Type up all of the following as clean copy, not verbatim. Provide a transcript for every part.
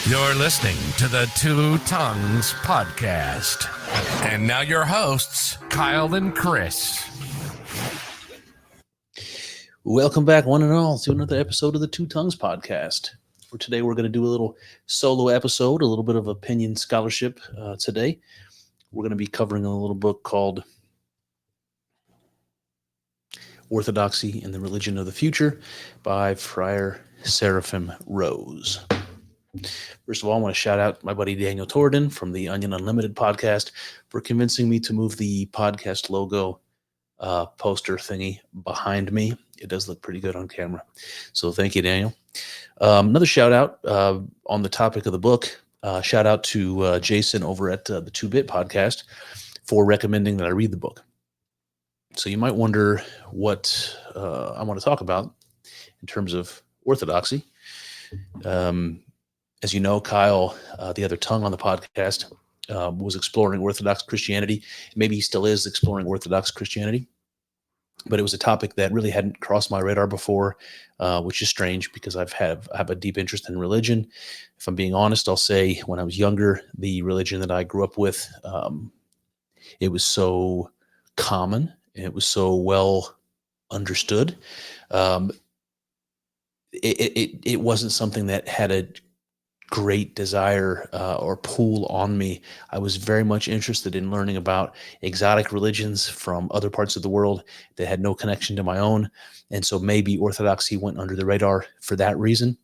You're listening to the Two Tongues Podcast. And now your hosts, Kyle and Chris. Welcome back, one and all, to another episode of the Two Tongues Podcast. For today, we're going to do a little solo episode, a little bit of opinion scholarship today. We're going to be covering a little book called Orthodoxy and the Religion of the Future by Friar Seraphim Rose. First of all, I want to shout out my buddy Daniel Torden from the Onion Unlimited podcast for convincing me to move the podcast logo poster thingy behind me. It does look pretty good on camera. So thank you, Daniel. Another shout out on the topic of the book. Shout out to Jason over at the 2-Bit podcast for recommending that I read the book. So you might wonder what I want to talk about in terms of orthodoxy. As you know, Kyle, the other tongue on the podcast, was exploring Orthodox Christianity. Maybe he still is exploring Orthodox Christianity, but it was a topic that really hadn't crossed my radar before, which is strange because I have a deep interest in religion. If I'm being honest, I'll say when I was younger, the religion that I grew up with, it was so common and it was so well understood. It wasn't something that had a great desire or pull on me. I was very much interested in learning about exotic religions from other parts of the world that had no connection to my own. And so maybe Orthodoxy went under the radar for that reason.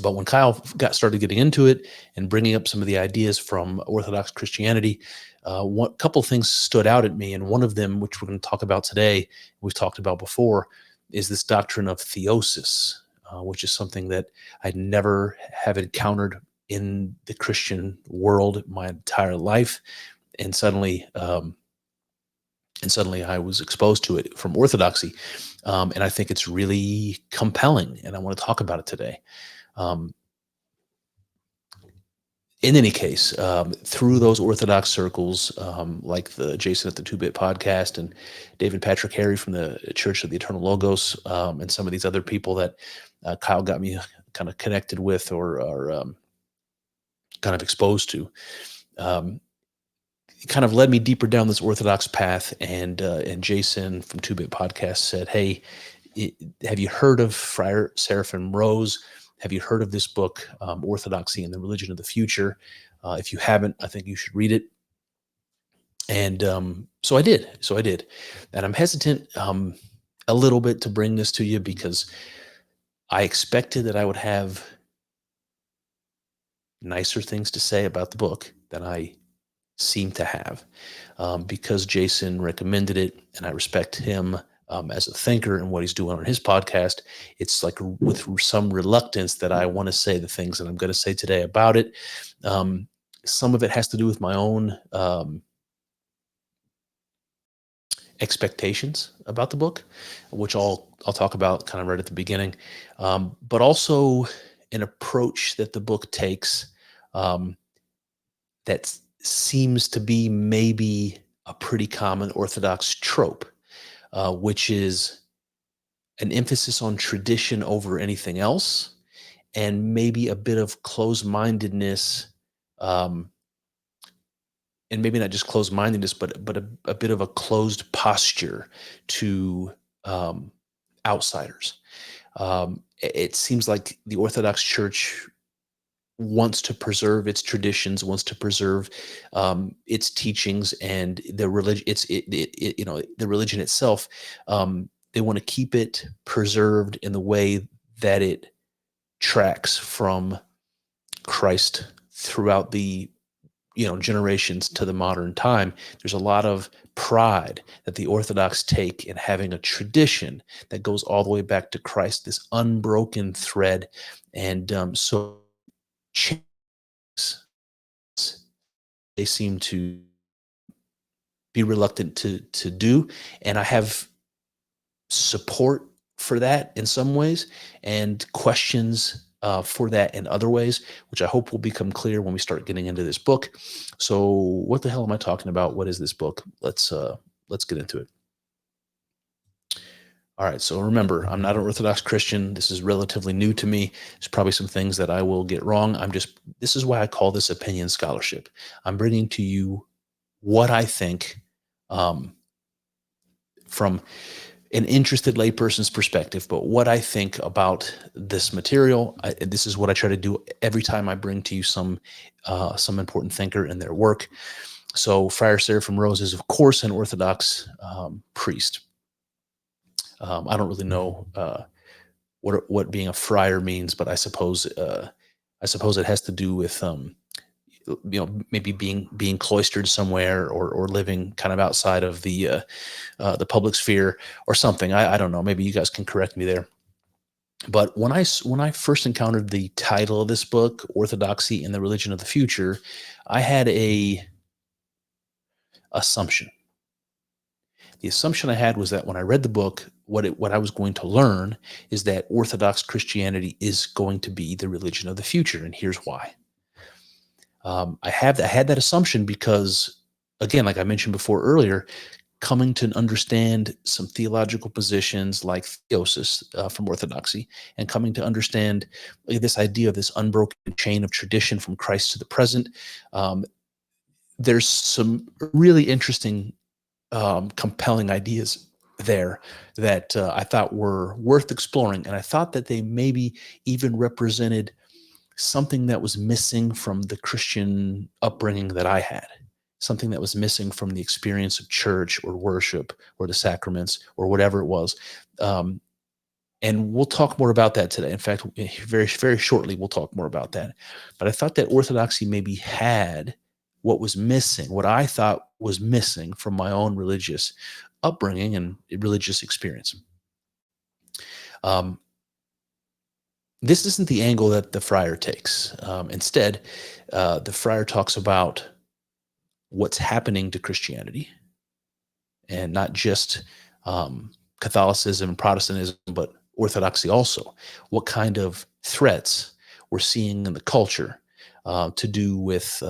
But when Kyle started getting into it and bringing up some of the ideas from Orthodox Christianity, a couple of things stood out at me. And one of them, which we're going to talk about today, we've talked about before, is this doctrine of theosis, which is something that I never have encountered in the Christian world my entire life. And suddenly I was exposed to it from Orthodoxy. And I think it's really compelling, and I want to talk about it today. In any case, through those Orthodox circles, like the Jason at the 2-Bit podcast and David Patrick Harry from the Church of the Eternal Logos, and some of these other people that Kyle got me kind of connected with or kind of exposed to, it kind of led me deeper down this Orthodox path. And Jason from 2-Bit podcast said, "Hey, have you heard of Friar Seraphim Rose? Have you heard of this book, Orthodoxy and the Religion of the Future? If you haven't, I think you should read it." And so I did. And I'm hesitant a little bit to bring this to you because I expected that I would have nicer things to say about the book than I seem to have, because Jason recommended it and I respect him as a thinker and what he's doing on his podcast. It's like with some reluctance that I want to say the things that I'm going to say today about it. Some of it has to do with my own expectations about the book, which I'll talk about kind of right at the beginning, but also an approach that the book takes that seems to be maybe a pretty common Orthodox trope, which is an emphasis on tradition over anything else, and maybe a bit of closed-mindedness, and maybe not just closed-mindedness, but a bit of a closed posture to outsiders. It seems like the Orthodox Church wants to preserve its traditions, wants to preserve its teachings, and the religion. The religion itself. They want to keep it preserved in the way that it tracks from Christ throughout the generations to the modern time. There's a lot of pride that the Orthodox take in having a tradition that goes all the way back to Christ, this unbroken thread, and so they seem to be reluctant to do, and I have support for that in some ways and questions for that in other ways, which I hope will become clear when we start getting into this book. So what the hell am I talking about? What is this book? Let's get into it. All right, so remember, I'm not an Orthodox Christian. This is relatively new to me. There's probably some things that I will get wrong. This is why I call this opinion scholarship. I'm bringing to you what I think from an interested layperson's perspective, but what I think about this material. This is what I try to do every time I bring to you some important thinker and their work. So Friar Seraphim Rose is, of course, an Orthodox priest. I don't really know what being a friar means, but I suppose it has to do with maybe being cloistered somewhere or living kind of outside of the public sphere or something. I don't know. Maybe you guys can correct me there. But when I first encountered the title of this book, Orthodoxy and the Religion of the Future, I had a assumption. The assumption I had was that when I read the book, what I was going to learn is that Orthodox Christianity is going to be the religion of the future, and here's why. I had that assumption because, again, like I mentioned before earlier, coming to understand some theological positions like theosis from Orthodoxy, and coming to understand this idea of this unbroken chain of tradition from Christ to the present, there's some really interesting compelling ideas there that I thought were worth exploring. And I thought that they maybe even represented something that was missing from the Christian upbringing that I had, something that was missing from the experience of church or worship or the sacraments or whatever it was. And we'll talk more about that today. In fact, very, very shortly, we'll talk more about that. But I thought that Orthodoxy maybe had what was missing, what I thought was missing from my own religious upbringing and religious experience. This isn't the angle that the friar takes. Instead, the friar talks about what's happening to Christianity, and not just Catholicism and Protestantism, but Orthodoxy also. What kind of threats we're seeing in the culture to do with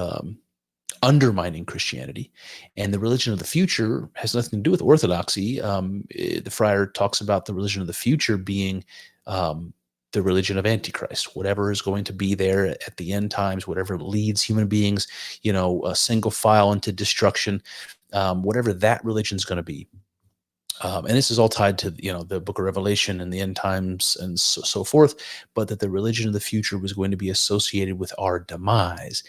undermining Christianity. And the religion of the future has nothing to do with Orthodoxy. The friar talks about the religion of the future being the religion of Antichrist, whatever is going to be there at the end times, whatever leads human beings, a single file into destruction, whatever that religion is going to be. And this is all tied to, the book of Revelation and the end times and so forth, but that the religion of the future was going to be associated with our demise,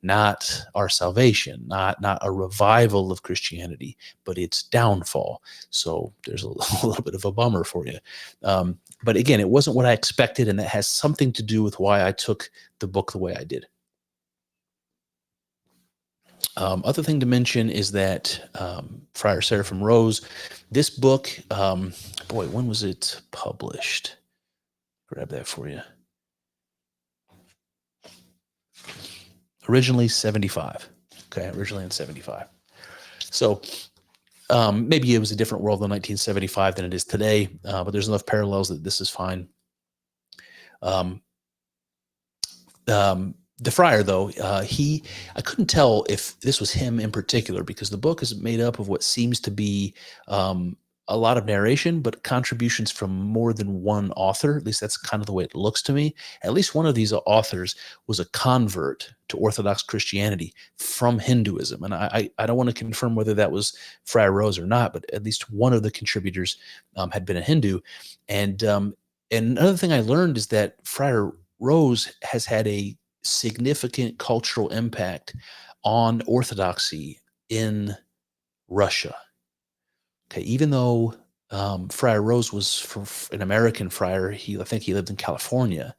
not our salvation, not a revival of Christianity, but its downfall. So there's a little bit of a bummer for you. But again, it wasn't what I expected, and that has something to do with why I took the book the way I did. Other thing to mention is that Friar Seraphim Rose, this book, when was it published? Grab that for you. Originally 75. Okay, originally in 75. So maybe it was a different world in 1975 than it is today, but there's enough parallels that this is fine. The friar, though, I couldn't tell if this was him in particular, because the book is made up of what seems to be a lot of narration, but contributions from more than one author. At least that's kind of the way it looks to me. At least one of these authors was a convert to Orthodox Christianity from Hinduism. And I don't want to confirm whether that was Friar Rose or not, but at least one of the contributors had been a Hindu. And another thing I learned is that Friar Rose has had a significant cultural impact on Orthodoxy in Russia. Okay, even though Friar Rose was an American friar, I think he lived in California,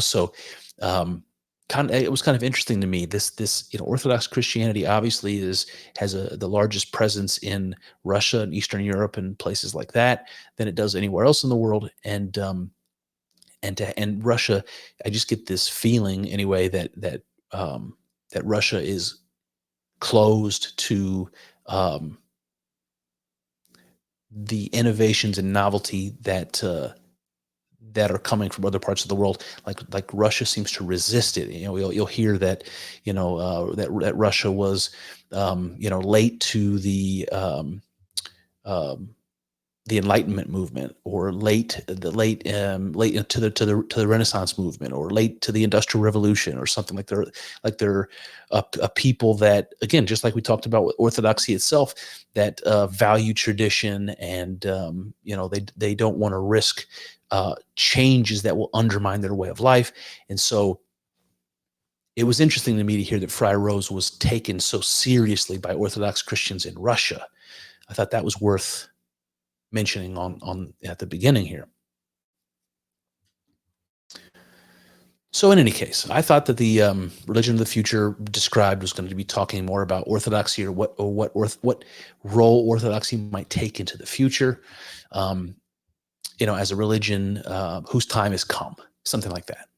so it was kind of interesting to me. This Orthodox Christianity obviously has the largest presence in Russia and Eastern Europe and places like that than it does anywhere else in the world, and Russia, I just get this feeling anyway that Russia is closed to the innovations and novelty that are coming from other parts of the world. Like Russia seems to resist it. You'll hear that that Russia was late to the the Enlightenment movement, or late to the Renaissance movement, or late to the Industrial Revolution, or something like they're a people that, again, just like we talked about with Orthodoxy itself, that value tradition, and they don't want to risk changes that will undermine their way of life. And so it was interesting to me to hear that Friar Rose was taken so seriously by Orthodox Christians in Russia. I thought that was worth mentioning on at the beginning here. So in any case, I thought that the religion of the future described was going to be talking more about Orthodoxy, or what role Orthodoxy might take into the future, as a religion whose time has come, something like that.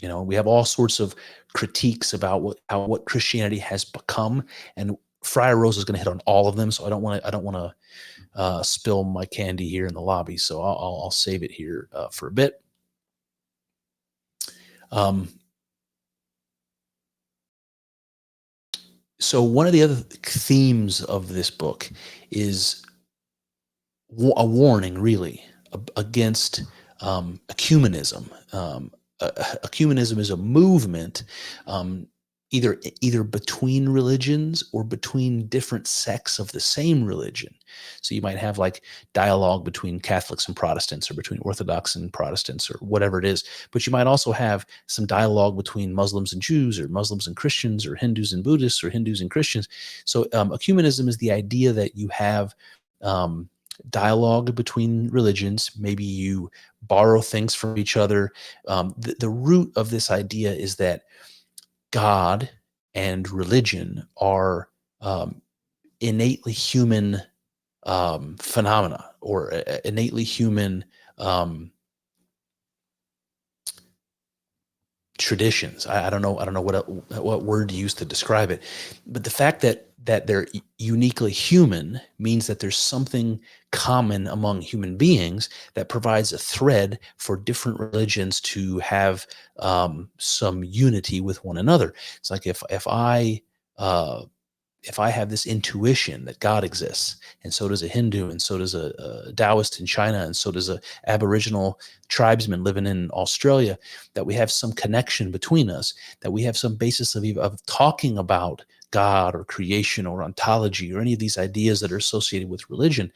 We have all sorts of critiques about what Christianity has become, and Friar Rose is going to hit on all of them. So I don't want to spill my candy here in the lobby. So I'll save it here for a bit. So one of the other themes of this book is a warning, really, against ecumenism. Ecumenism is a movement, either between religions or between different sects of the same religion. So you might have like dialogue between Catholics and Protestants, or between Orthodox and Protestants, or whatever it is. But you might also have some dialogue between Muslims and Jews, or Muslims and Christians, or Hindus and Buddhists, or Hindus and Christians. So ecumenism is the idea that you have dialogue between religions. Maybe you borrow things from each other. The root of this idea is that God and religion are innately human phenomena, or innately human traditions. I don't know what word to use to describe it, but the fact that they're uniquely human means that there's something common among human beings that provides a thread for different religions to have some unity with one another. It's like if I have this intuition that God exists, and so does a Hindu, and so does a Taoist in China, and so does a Aboriginal tribesman living in Australia, that we have some connection between us, that we have some basis of talking about God or creation or ontology or any of these ideas that are associated with religion,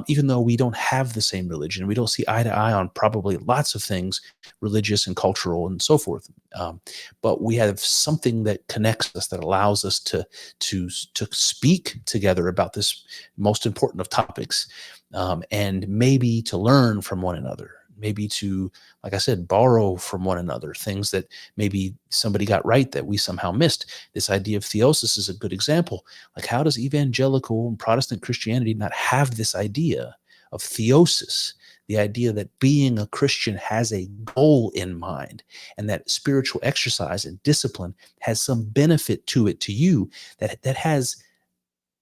even though we don't have the same religion. We don't see eye to eye on probably lots of things, religious and cultural and so forth. But we have something that connects us, that allows us to speak together about this most important of topics, and maybe to learn from one another, maybe to, like I said, borrow from one another things that maybe somebody got right that we somehow missed. This idea of theosis is a good example. Like, how does evangelical and Protestant Christianity not have this idea of theosis? The idea that being a Christian has a goal in mind, and that spiritual exercise and discipline has some benefit to it, to you, that has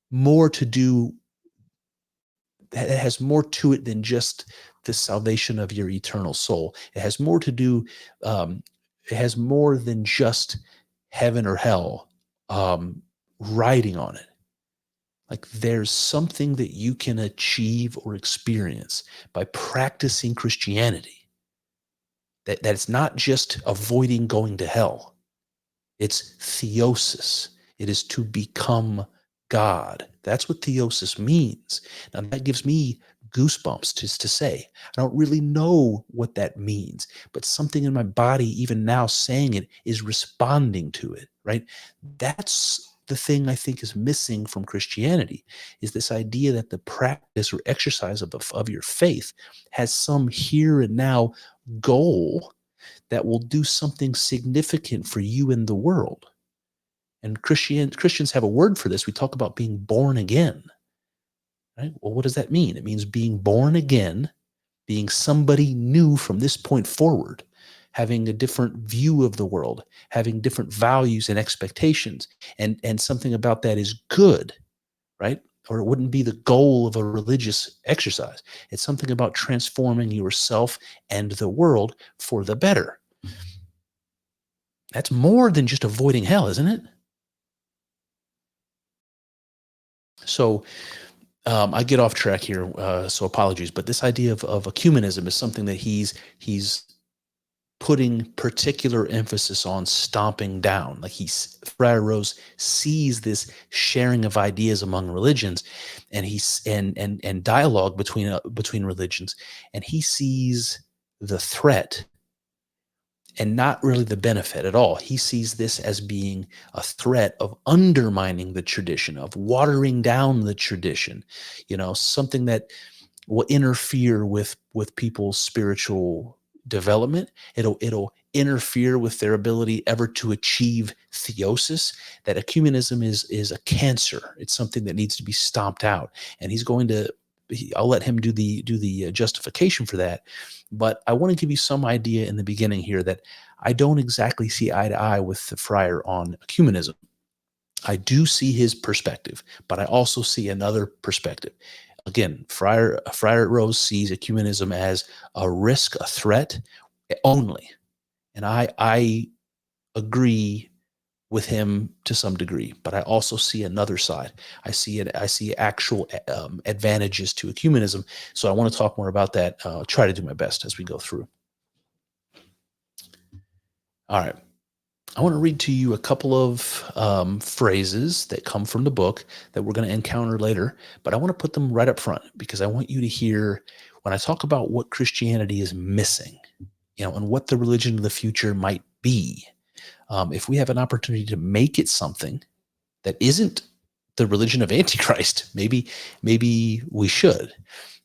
more to do, that has more to it than just the salvation of your eternal soul. It has more to do, it has more than just heaven or hell riding on it. Like, there's something that you can achieve or experience by practicing Christianity. That's not just avoiding going to hell. It's theosis. It is to become God. That's what theosis means. Now, that gives me goosebumps just to say. I don't really know what that means, but something in my body, even now saying it, is responding to it, right? That's the thing I think is missing from Christianity, is this idea that the practice or exercise of your faith has some here and now goal that will do something significant for you in the world. And Christians have a word for this. We talk about being born again. Right? Well, what does that mean? It means being born again, being somebody new from this point forward, having a different view of the world, having different values and expectations. And something about that is good, right? Or it wouldn't be the goal of a religious exercise. It's something about transforming yourself and the world for the better. That's more than just avoiding hell, isn't it? So I get off track here, so apologies. But this idea of ecumenism is something that he's putting particular emphasis on stomping down. Like Friar Rose sees this sharing of ideas among religions, and and dialogue between religions, and he sees the threat and not really the benefit at all. He sees this as being a threat of undermining the tradition, of watering down the tradition, something that will interfere with people's spiritual development. It'll interfere with their ability ever to achieve theosis. That ecumenism is a cancer. It's something that needs to be stomped out. And I'll let him do the justification for that. But I want to give you some idea in the beginning here that I don't exactly see eye to eye with the friar on ecumenism. I do see his perspective, but I also see another perspective. Again, Friar Rose sees ecumenism as a risk, a threat only. And I agree with him to some degree, but I also see another side. I see actual advantages to ecumenism. So I want to talk more about that. I'll try to do my best as we go through. All right. I want to read to you a couple of phrases that come from the book that we're going to encounter later, but I want to put them right up front because I want you to hear when I talk about what Christianity is missing, and what the religion of the future might be. If we have an opportunity to make it something that isn't the religion of Antichrist, maybe we should.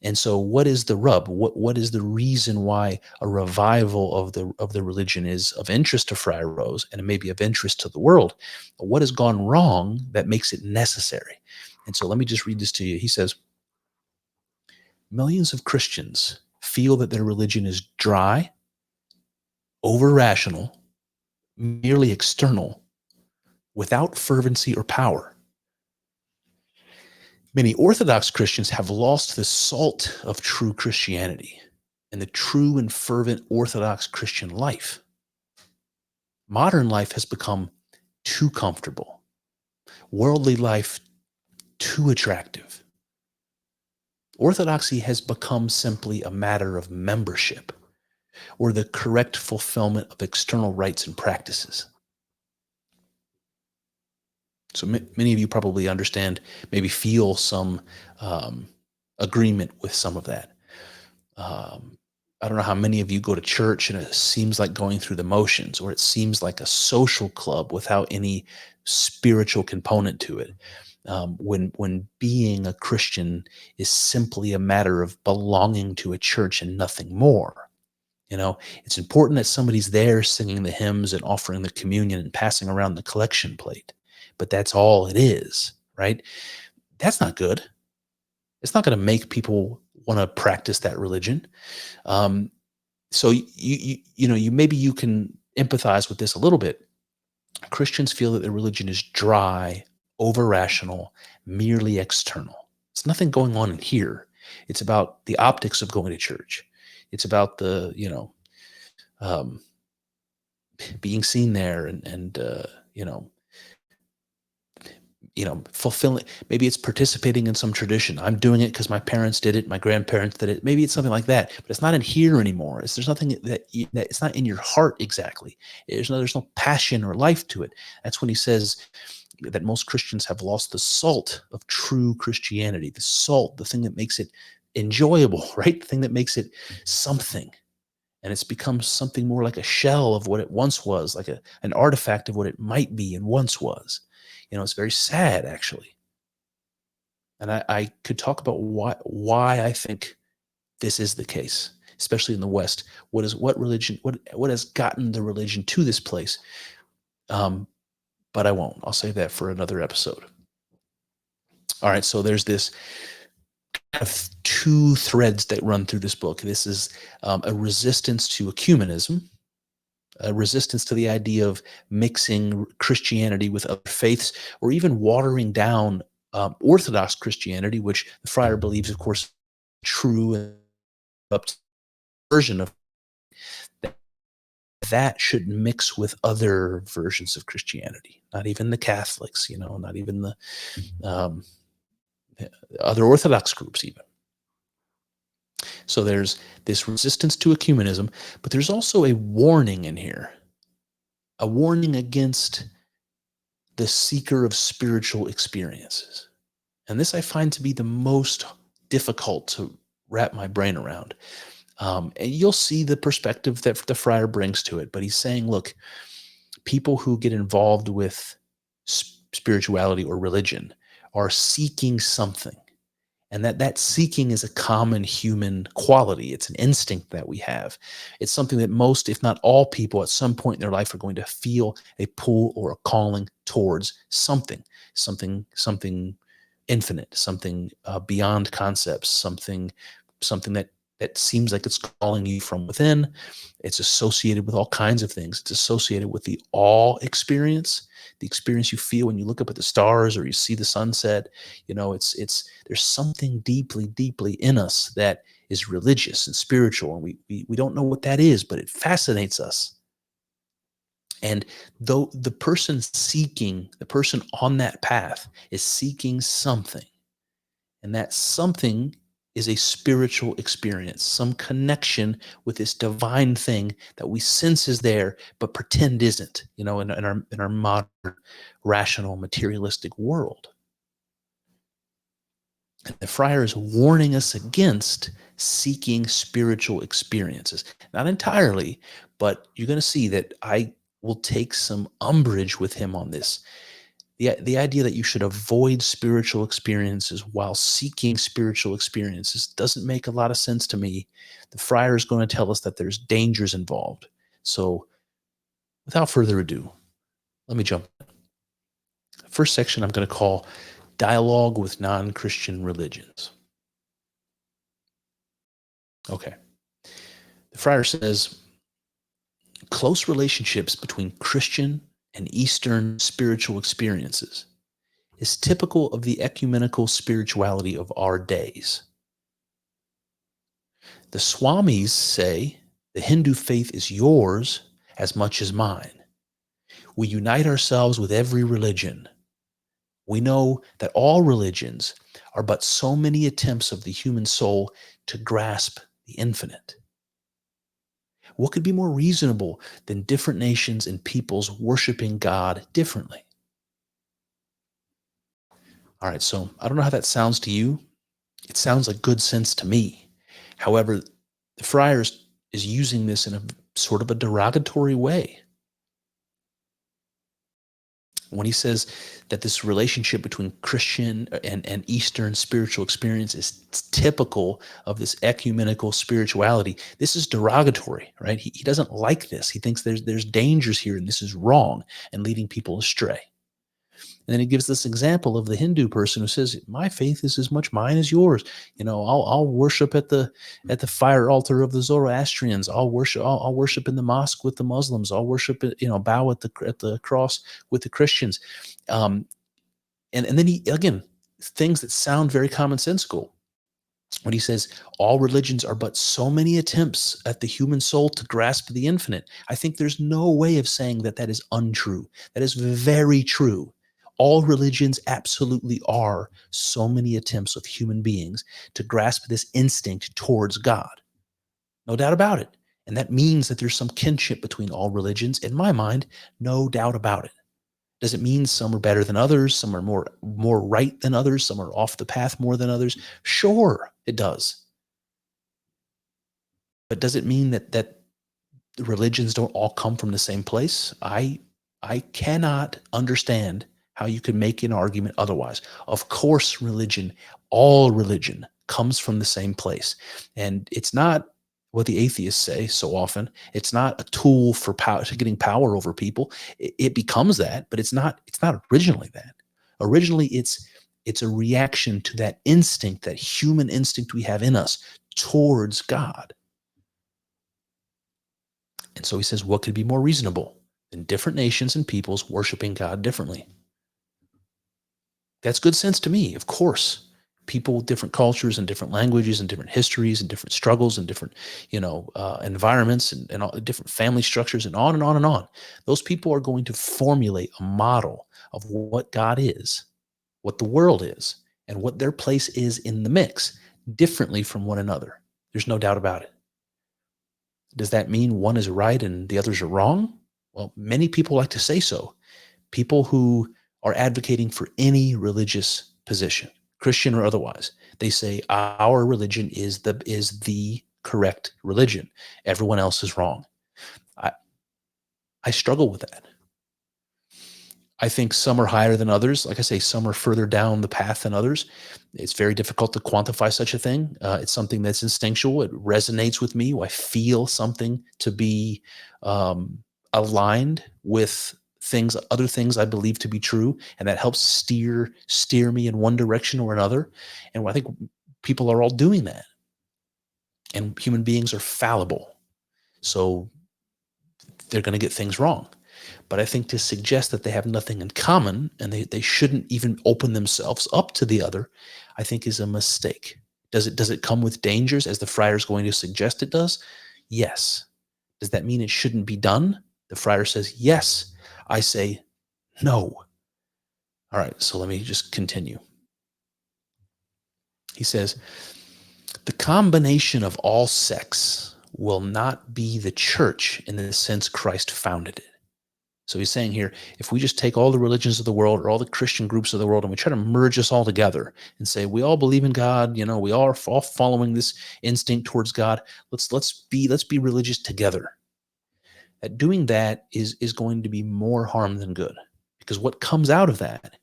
And so what is the rub? What is the reason why a revival of the religion is of interest to Friar Rose and it may be of interest to the world? What has gone wrong that makes it necessary? And so let me just read this to you. He says, millions of Christians feel that their religion is dry, over-rational, merely external, without fervency or power. Many Orthodox Christians have lost the salt of true Christianity and the true and fervent Orthodox Christian life. Modern life has become too comfortable, worldly life too attractive. Orthodoxy has become simply a matter of membership or the correct fulfillment of external rites and practices. So many of you probably understand, maybe feel some agreement with some of that. I don't know how many of you go to church and it seems like going through the motions, or it seems like a social club without any spiritual component to it. When being a Christian is simply a matter of belonging to a church and nothing more. It's important that somebody's there singing the hymns and offering the communion and passing around the collection plate, but that's all it is, right? That's not good. It's not going to make people want to practice that religion. So you maybe you can empathize with this a little bit. Christians feel that their religion is dry, over-rational, merely external. There's nothing going on in here. It's about the optics of going to church. It's about the being seen there and fulfilling. Maybe it's participating in some tradition. I'm doing it because my parents did it, my grandparents did it. Maybe it's something like that, but it's not in here anymore. There's nothing that it's not in your heart exactly. There's no passion or life to it. That's when he says that most Christians have lost the salt of true Christianity. The salt, the thing that makes it enjoyable, right? The thing that makes it something. And it's become something more like a shell of what it once was, like an artifact of what it might be and once was. It's very sad, actually. And I could talk about why I think this is the case, especially in the West. What has gotten the religion to this place? But I won't. I'll save that for another episode. All right, so there's this kind of two threads that run through this book. This is a resistance to ecumenism, a resistance to the idea of mixing Christianity with other faiths, or even watering down Orthodox Christianity, which the friar believes, of course, true and up version of that should mix with other versions of Christianity. Not even the Catholics, not even the other Orthodox groups even. So there's this resistance to ecumenism, but there's also a warning in here, a warning against the seeker of spiritual experiences. And this I find to be the most difficult to wrap my brain around. And you'll see the perspective that the friar brings to it, but he's saying, look, people who get involved with spirituality or religion are seeking something. And that seeking is a common human quality. It's an instinct that we have. It's something that most, if not all people at some point in their life are going to feel a pull or a calling towards something infinite, something beyond concepts, something that seems like it's calling you from within. It's associated with all kinds of things. It's associated with the awe experience, the experience you feel when you look up at the stars or you see the sunset. There's something deeply in us that is religious and spiritual, and we don't know what that is, but it fascinates us. And though the person on that path is seeking something, and that something is a spiritual experience, some connection with this divine thing that we sense is there, but pretend isn't, in our modern, rational, materialistic world. And the friar is warning us against seeking spiritual experiences. Not entirely, but you're going to see that I will take some umbrage with him on this. The idea that you should avoid spiritual experiences while seeking spiritual experiences doesn't make a lot of sense to me. The friar is going to tell us that there's dangers involved. So without further ado, let me jump. The first section I'm going to call Dialogue with Non-Christian Religions. Okay. The friar says, close relationships between Christian and Eastern spiritual experiences is typical of the ecumenical spirituality of our days. The Swamis say the Hindu faith is yours as much as mine. We unite ourselves with every religion. We know that all religions are but so many attempts of the human soul to grasp the infinite. What could be more reasonable than different nations and peoples worshiping God differently? All right, so I don't know how that sounds to you. It sounds like good sense to me. However, the friar is using this in a sort of a derogatory way. When he says that this relationship between Christian and Eastern spiritual experience is typical of this ecumenical spirituality, this is derogatory, right? He doesn't like this. He thinks there's dangers here and this is wrong and leading people astray. And then he gives this example of the Hindu person who says, my faith is as much mine as yours. I'll worship at the fire altar of the Zoroastrians. I'll worship in the mosque with the Muslims. I'll worship, bow at the cross with the Christians. And then he, again, things that sound very commonsensical. When he says all religions are but so many attempts at the human soul to grasp the infinite, I think there's no way of saying that is untrue. That is very true. All religions absolutely are so many attempts of human beings to grasp this instinct towards God. No doubt about it. And that means that there's some kinship between all religions. In my mind, no doubt about it. Does it mean some are better than others? Some are more right than others? Some are off the path more than others? Sure, it does. But does it mean that the religions don't all come from the same place? I cannot understand how you could make an argument otherwise. Of course, all religion comes from the same place. And it's not what the atheists say so often. It's not a tool for getting power over people. It becomes that, but it's not originally that. Originally, it's a reaction to that instinct, that human instinct we have in us towards God. And so he says, what could be more reasonable than different nations and peoples worshiping God differently? That's good sense to me, of course. People with different cultures and different languages and different histories and different struggles and different, environments and all, different family structures and on and on and on. Those people are going to formulate a model of what God is, what the world is, and what their place is in the mix differently from one another. There's no doubt about it. Does that mean one is right and the others are wrong? Well, many people like to say so. People who are advocating for any religious position, Christian or otherwise, they say our religion is the correct religion. Everyone else is wrong. I struggle with that. I think some are higher than others. Like I say, some are further down the path than others. It's very difficult to quantify such a thing. It's something that's instinctual. It resonates with me. I feel something to be aligned with other things I believe to be true, and that helps steer me in one direction or another. And I think people are all doing that. And human beings are fallible, so they're going to get things wrong. But I think to suggest that they have nothing in common and they shouldn't even open themselves up to the other, I think is a mistake. Does it come with dangers, as the friar is going to suggest it does? Yes. Does that mean it shouldn't be done? The friar says yes. I say no. All right, so let me just continue. He says, the combination of all sects will not be the church in the sense Christ founded it. So he's saying here, if we just take all the religions of the world or all the Christian groups of the world and we try to merge us all together and say, we all believe in God, we all are all following this instinct towards God. Let's be religious together. Doing that is going to be more harm than good, because what comes out of that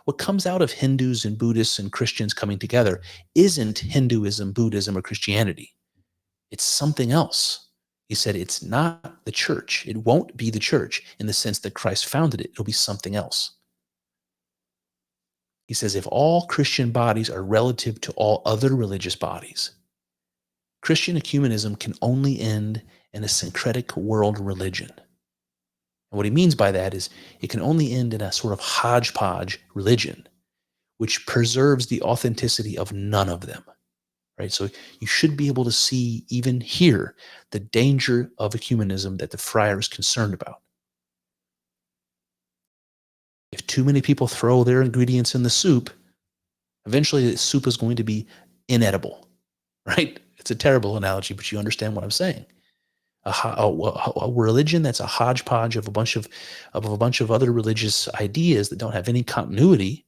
what comes out of Hindus and Buddhists and Christians coming together isn't Hinduism, Buddhism, or Christianity. It's something else. He said it's not the church. It won't be the church in the sense that Christ founded it. It'll be something else. He says if all Christian bodies are relative to all other religious bodies, Christian ecumenism can only end in a syncretic world religion. And what he means by that is it can only end in a sort of hodgepodge religion, which preserves the authenticity of none of them. Right? So you should be able to see, even here, the danger of ecumenism that the friar is concerned about. If too many people throw their ingredients in the soup, eventually the soup is going to be inedible. Right? It's a terrible analogy, but you understand what I'm saying. A religion that's a hodgepodge of a bunch of other religious ideas that don't have any continuity,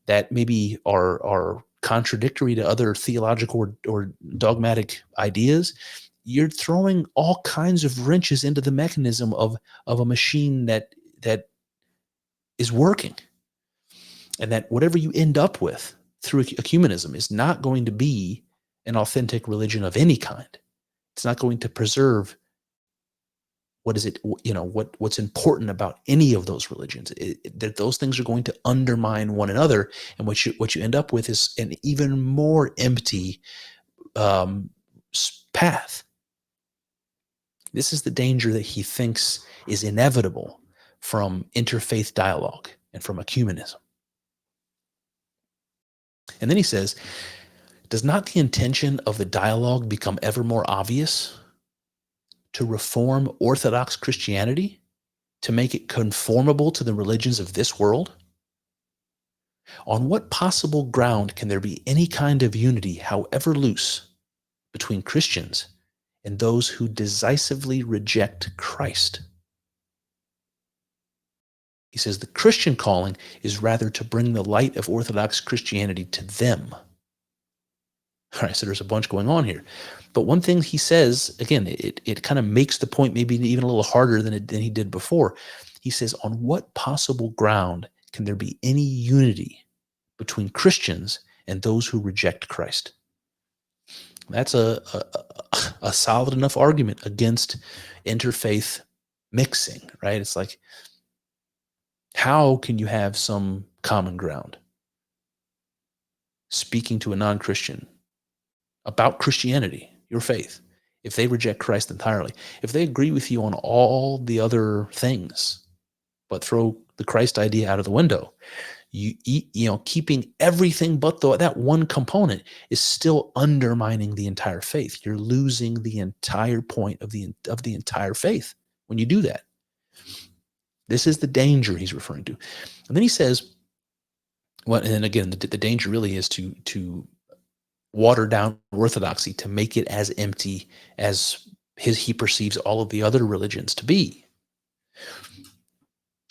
that maybe are contradictory to other theological or dogmatic ideas, you're throwing all kinds of wrenches into the mechanism of a machine that is working. And that whatever you end up with through ecumenism is not going to be an authentic religion of any kind. It's not going to preserve what's important about any of those religions. That those things are going to undermine one another, and what you end up with is an even more empty path. This is the danger that he thinks is inevitable from interfaith dialogue and from ecumenism. And then he says, does not the intention of the dialogue become ever more obvious? To reform Orthodox Christianity, to make it conformable to the religions of this world? On what possible ground can there be any kind of unity, however loose, between Christians and those who decisively reject Christ? He says the Christian calling is rather to bring the light of Orthodox Christianity to them. All right, so there's a bunch going on here. But one thing he says, again, it kind of makes the point maybe even a little harder than he did before. He says, on what possible ground can there be any unity between Christians and those who reject Christ? That's a solid enough argument against interfaith mixing, right? It's like, how can you have some common ground? Speaking to a non-Christian about Christianity, your faith, if they reject Christ entirely, if they agree with you on all the other things, but throw the Christ idea out of the window, keeping everything but that one component is still undermining the entire faith. You're losing the entire point of the entire faith when you do that. This is the danger he's referring to. And then he says, Well, and then again, the danger really is to water down orthodoxy, to make it as empty as he perceives all of the other religions to be.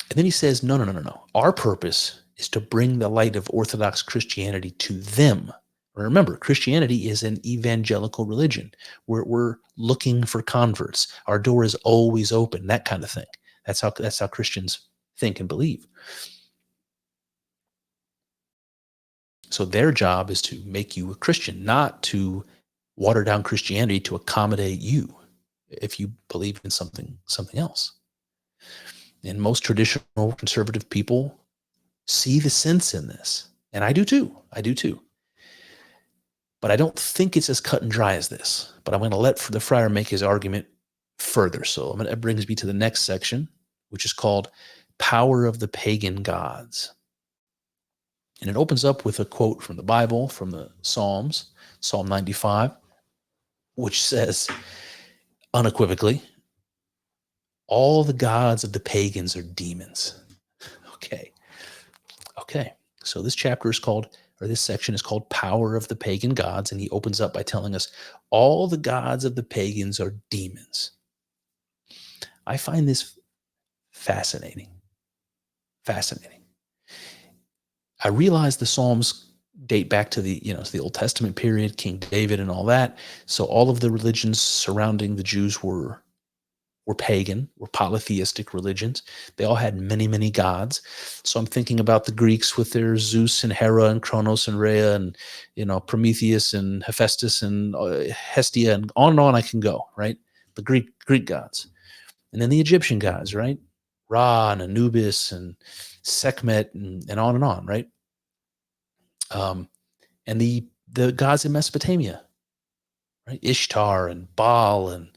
And then he says, no, no, no, no, no. Our purpose is to bring the light of Orthodox Christianity to them. Remember, Christianity is an evangelical religion. We're looking for converts. Our door is always open, that kind of thing. That's how Christians think and believe. So their job is to make you a Christian, not to water down Christianity to accommodate you if you believe in something else. And most traditional conservative people see the sense in this. And I do too. I do too. But I don't think it's as cut and dry as this. But I'm going to let the friar make his argument further. So that brings me to the next section, which is called Power of the Pagan Gods. And it opens up with a quote from the Bible, from the Psalms, Psalm 95, which says unequivocally, all the gods of the pagans are demons. Okay. So this chapter is called, or this section is called Power of the Pagan Gods. And he opens up by telling us all the gods of the pagans are demons. I find this fascinating. Fascinating. I realize the Psalms date back to the Old Testament period, King David and all that. So all of the religions surrounding the Jews were pagan, were polytheistic religions. They all had many, many gods. So I'm thinking about the Greeks with their Zeus and Hera and Kronos and Rhea and, Prometheus and Hephaestus and Hestia and on I can go, right? The Greek gods. And then the Egyptian gods, right? Ra and Anubis and Sekhmet and on, right? And the gods in Mesopotamia, right? Ishtar and Baal and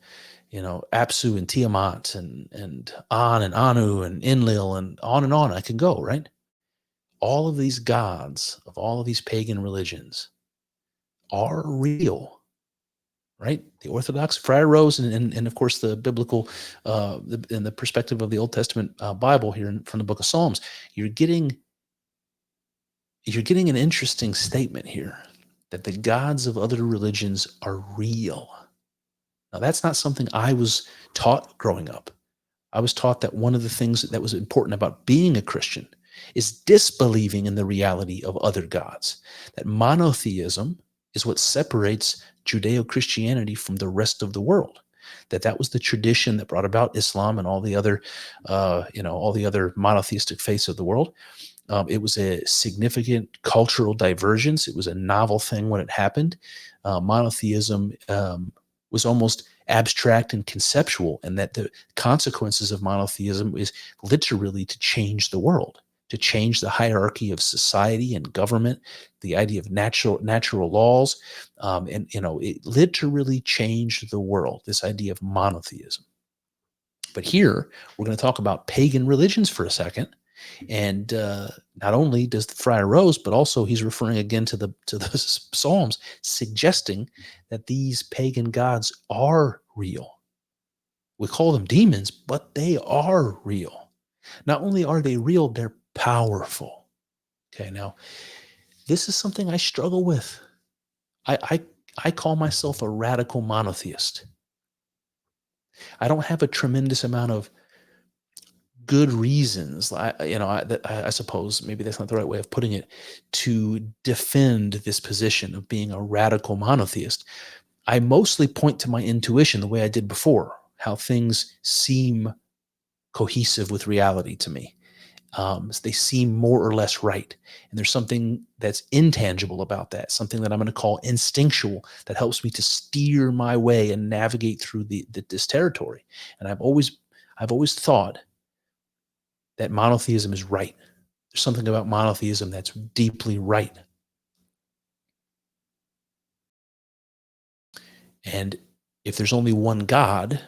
Apsu and Tiamat and An and Anu and Enlil and on I can go, right? All of these gods of all of these pagan religions are real, right? The Orthodox Friar Rose and of course the biblical, in the perspective of the Old Testament Bible here from the book of Psalms, you're getting an interesting statement here that the gods of other religions are real. Now, that's not something I was taught growing up. I was taught that one of the things that was important about being a Christian is disbelieving in the reality of other gods. That monotheism is what separates Judeo-Christianity from the rest of the world. That was the tradition that brought about Islam and all the other, monotheistic faiths of the world. It was a significant cultural divergence. It was a novel thing when it happened. Monotheism was almost abstract and conceptual, and that the consequences of monotheism is literally to change the world, to change the hierarchy of society and government, the idea of natural laws, it literally changed the world, this idea of monotheism. But here, we're going to talk about pagan religions for a second. And not only does the Friar Rose, but also he's referring again to the Psalms, suggesting that these pagan gods are real. We call them demons, but they are real. Not only are they real, they're powerful. Okay, now this is something I struggle with. I call myself a radical monotheist. I don't have a tremendous amount of good reasons, I suppose maybe that's not the right way of putting it, to defend this position of being a radical monotheist. I mostly point to my intuition the way I did before, how things seem cohesive with reality to me. They seem more or less right. And there's something that's intangible about that, something that I'm going to call instinctual, that helps me to steer my way and navigate through this territory. And I've always thought that monotheism is right. There's something about monotheism that's deeply right. And if there's only one God,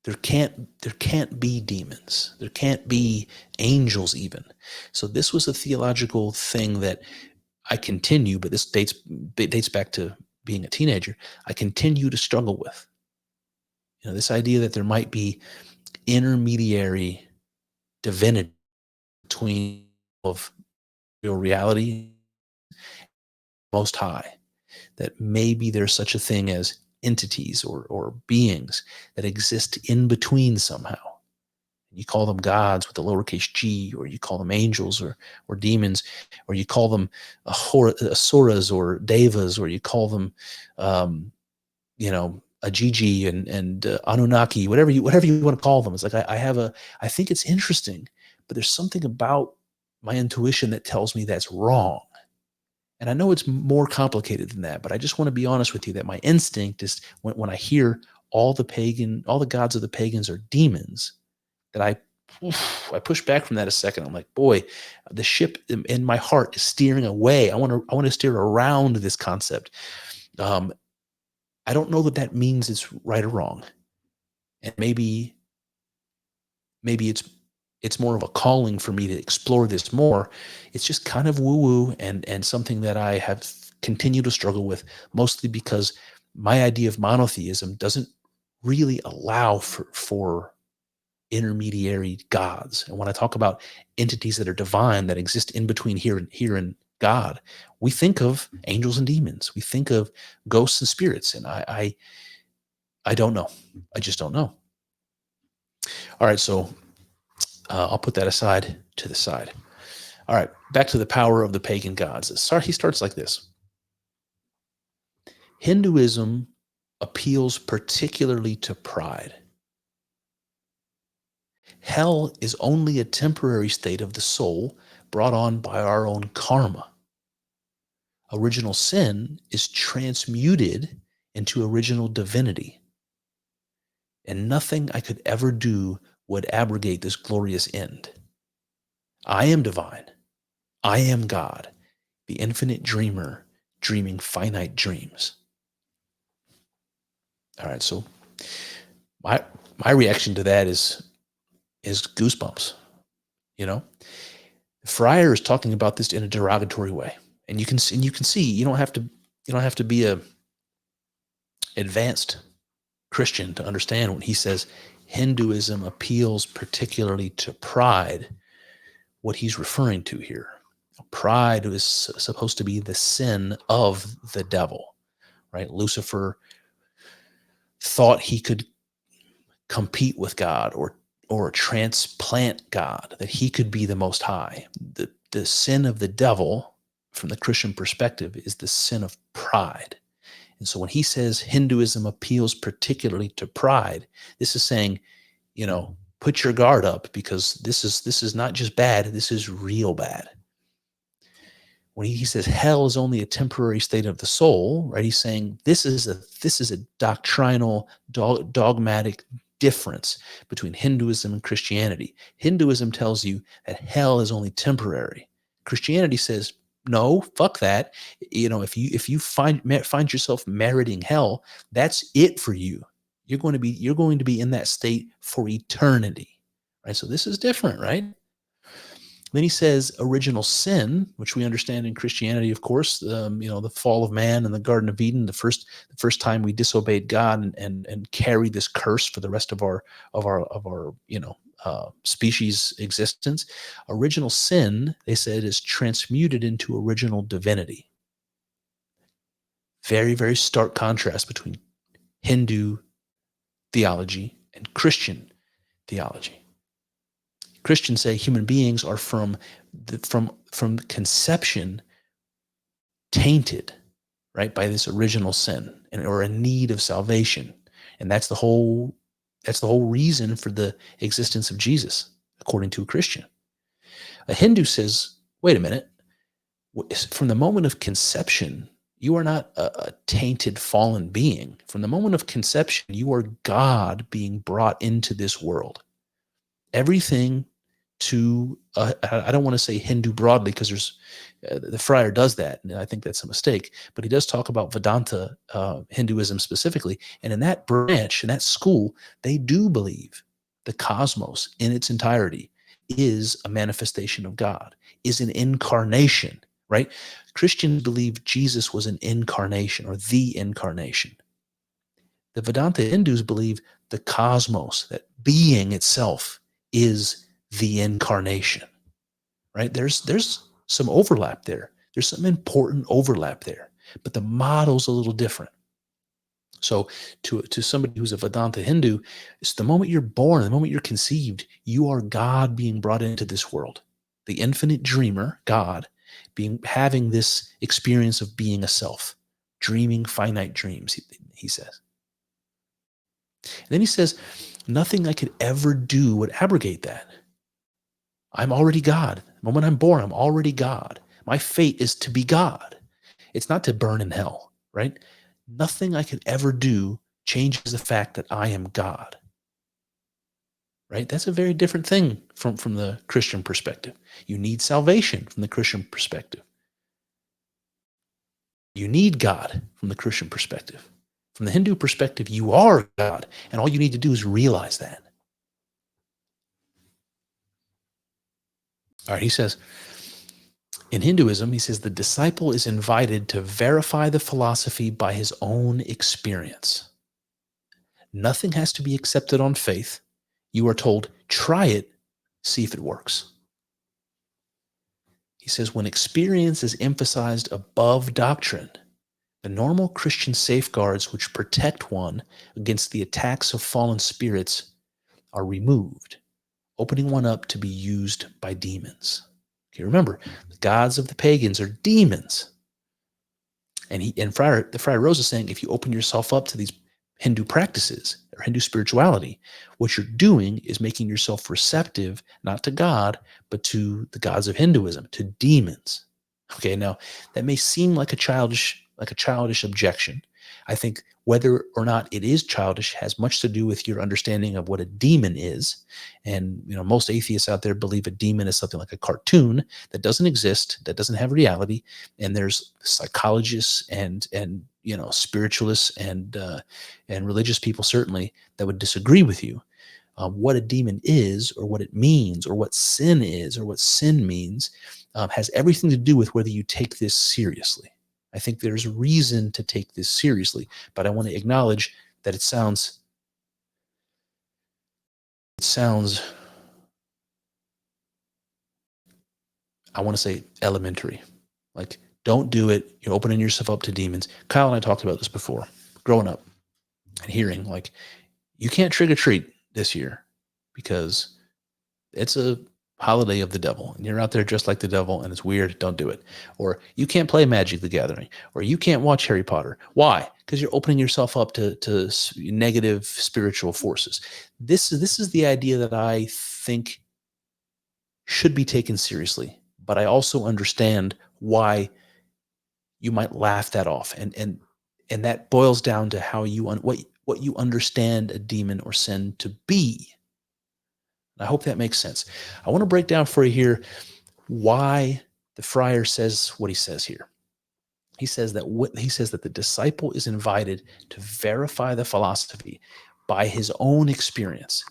there can't be demons. There can't be angels even. So this was a theological thing that I continue, but this dates back to being a teenager. I continue to struggle with. This idea that there might be intermediary divinity between of reality, Most High, that maybe there's such a thing as entities or beings that exist in between somehow. You call them gods with a lowercase g, or you call them angels or demons, or you call them asuras or devas, or you call them, Ajiji and Anunnaki, whatever you want to call them. It's like I think it's interesting, but there's something about my intuition that tells me that's wrong. And I know it's more complicated than that, but I just want to be honest with you that my instinct is when I hear all the gods of the pagans are demons, that I push back from that a second. I'm like, boy, the ship in my heart is steering away. I want to steer around this concept. I don't know that means it's right or wrong, and maybe it's more of a calling for me to explore this more. It's just kind of woo-woo and something that I have continued to struggle with, mostly because my idea of monotheism doesn't really allow for intermediary gods. And when I talk about entities that are divine, that exist in between here and God, we think of angels and demons. We think of ghosts and spirits. And I don't know. I just don't know. All right, so I'll put that aside to the side. All right, back to the power of the pagan gods. He starts like this. Hinduism appeals particularly to pride. Hell is only a temporary state of the soul brought on by our own karma. Original sin is transmuted into original divinity. And nothing I could ever do would abrogate this glorious end. I am divine. I am God, the infinite dreamer, dreaming finite dreams. All right, so my reaction to that is goosebumps. The friar is talking about this in a derogatory way, and you can see you don't have to be a advanced Christian to understand when he says Hinduism appeals particularly to pride. What he's referring to here, pride is supposed to be the sin of the devil, right? Lucifer thought he could compete with God or transplant God, that he could be the Most High. The sin of the devil, from the Christian perspective, is the sin of pride. And so when he says Hinduism appeals particularly to pride, this is saying, put your guard up, because this is not just bad, this is real bad. When he says hell is only a temporary state of the soul, right? He's saying this is a doctrinal, dogmatic difference between Hinduism and Christianity. Hinduism tells you that hell is only temporary. Christianity says, no, fuck that. If you find yourself meriting hell, that's it for you. You're going to be in that state for eternity, right? So this is different, right? Then he says original sin, which we understand in Christianity, of course, the fall of man in the Garden of Eden, the first time we disobeyed God and carried this curse for the rest of our species existence. Original sin, they said, is transmuted into original divinity. Very, very stark contrast between Hindu theology and Christian theology. Christians say human beings are from conception tainted, right, by this original sin, or in need of salvation, and that's the whole reason for the existence of Jesus, according to a Christian. A Hindu says, wait a minute, from the moment of conception, you are not a tainted, fallen being. From the moment of conception, you are God being brought into this world. Everything to, I don't want to say Hindu broadly, because there's the friar does that, and I think that's a mistake, but he does talk about Vedanta Hinduism specifically, and in that branch, in that school, they do believe the cosmos in its entirety is a manifestation of God, is an incarnation, right? Christians believe Jesus was an incarnation, or the incarnation. The Vedanta Hindus believe the cosmos, that being itself, is the incarnation, right? There's some overlap there. There's some important overlap there, but the model's a little different. So to somebody who's a Vedanta Hindu, it's the moment you're born, the moment you're conceived, you are God being brought into this world. The infinite dreamer, God, having this experience of being a self, dreaming finite dreams, he says. And then he says, nothing I could ever do would abrogate that. I'm already God. The moment I'm born, I'm already God. My fate is to be God. It's not to burn in hell, right? Nothing I could ever do changes the fact that I am God. Right? That's a very different thing from the Christian perspective. You need salvation from the Christian perspective. You need God from the Christian perspective. From the Hindu perspective, you are God, and all you need to do is realize that. All right, he says, in Hinduism, he says, the disciple is invited to verify the philosophy by his own experience. Nothing has to be accepted on faith. You are told, try it, see if it works. He says, when experience is emphasized above doctrine, the normal Christian safeguards which protect one against the attacks of fallen spirits are removed, opening one up to be used by demons. Okay, remember, the gods of the pagans are demons. And Friar Rose is saying, if you open yourself up to these Hindu practices or Hindu spirituality, what you're doing is making yourself receptive, not to God, but to the gods of Hinduism, to demons. Okay, now that may seem like a childish objection. I think whether or not it is childish has much to do with your understanding of what a demon is. And most atheists out there believe a demon is something like a cartoon that doesn't exist, that doesn't have reality. And there's psychologists and spiritualists and religious people certainly that would disagree with you. What a demon is, or what it means, or what sin is, or what sin means, has everything to do with whether you take this seriously. I think there's reason to take this seriously, but I want to acknowledge that it sounds, I want to say elementary. Like, don't do it. You're opening yourself up to demons. Kyle and I talked about this before, growing up and hearing, like, you can't trick or treat this year because it's a holiday of the devil and you're out there just like the devil and it's weird. Don't do it. Or you can't play Magic the Gathering, or you can't watch Harry Potter. Why? Because you're opening yourself up to negative spiritual forces. This is the idea that I think should be taken seriously, but I also understand why you might laugh that off. And that boils down to how what you understand a demon or sin to be. I hope that makes sense. I want to break down for you here why the friar says what he says here. He says that the disciple is invited to verify the philosophy by his own experience.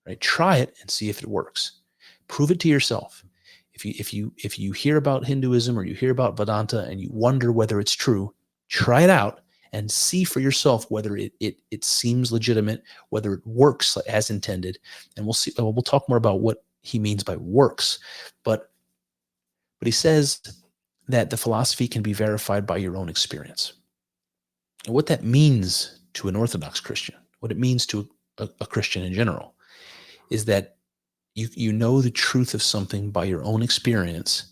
Right? Try it and see if it works. Prove it to yourself. If you hear about Hinduism or you hear about Vedanta and you wonder whether it's true, try it out and see for yourself whether it seems legitimate, whether it works as intended. And we'll see. We'll talk more about what he means by works. But he says that the philosophy can be verified by your own experience. And what that means to an Orthodox Christian, what it means to a Christian in general, is that you know the truth of something by your own experience.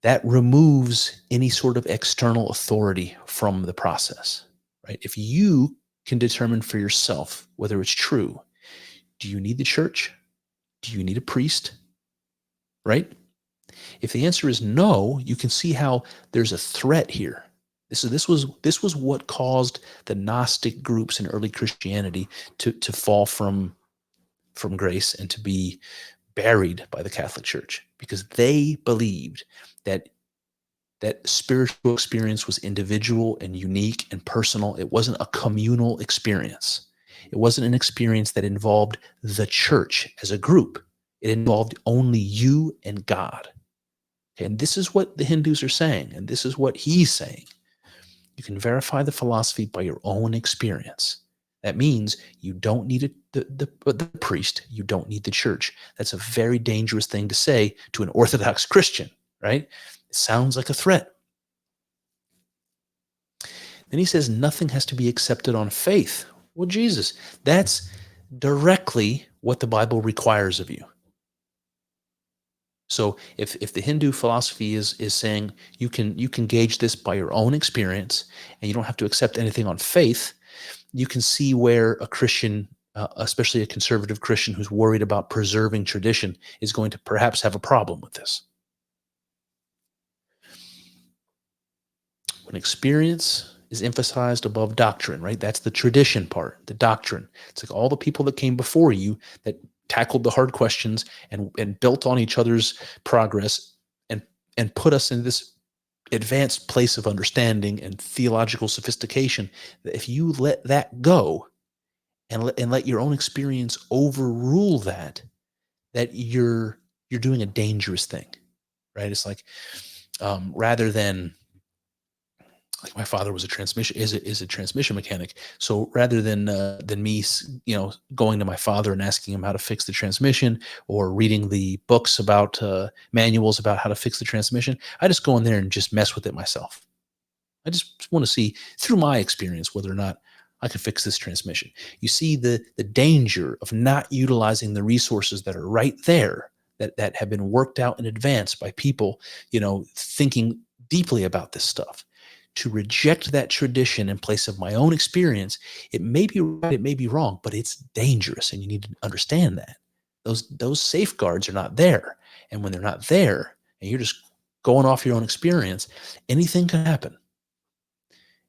That removes any sort of external authority from the process, right? If you can determine for yourself whether it's true, do you need the church? Do you need a priest? Right? If the answer is no, you can see how there's a threat here. This was what caused the Gnostic groups in early Christianity to fall from grace and to be buried by the Catholic Church, because they believed that spiritual experience was individual and unique and personal. It wasn't a communal experience. It wasn't an experience that involved the church as a group. It involved only you and God. Okay, and this is what the Hindus are saying, and this is what he's saying. You can verify the philosophy by your own experience. That means you don't need the priest. You don't need the church. That's a very dangerous thing to say to an Orthodox Christian, right? It sounds like a threat. Then he says nothing has to be accepted on faith. Well, Jesus, that's directly what the Bible requires of you. So if the Hindu philosophy is saying you can gauge this by your own experience and you don't have to accept anything on faith, you can see where a Christian, especially a conservative Christian who's worried about preserving tradition, is going to perhaps have a problem with this. When experience is emphasized above doctrine, right? That's the tradition part, the doctrine. It's like all the people that came before you that tackled the hard questions and built on each other's progress and put us in this advanced place of understanding and theological sophistication, that if you let that go and let your own experience overrule that you're doing a dangerous thing, right? It's like rather than, like, my father was a transmission mechanic. So rather than me, going to my father and asking him how to fix the transmission, or reading the books about manuals about how to fix the transmission, I just go in there and just mess with it myself. I just want to see through my experience whether or not I can fix this transmission. You see the danger of not utilizing the resources that are right there, that have been worked out in advance by people, thinking deeply about this stuff. To reject that tradition in place of my own experience, it may be right, it may be wrong, but it's dangerous, and you need to understand that. Those safeguards are not there. And when they're not there, and you're just going off your own experience, anything can happen.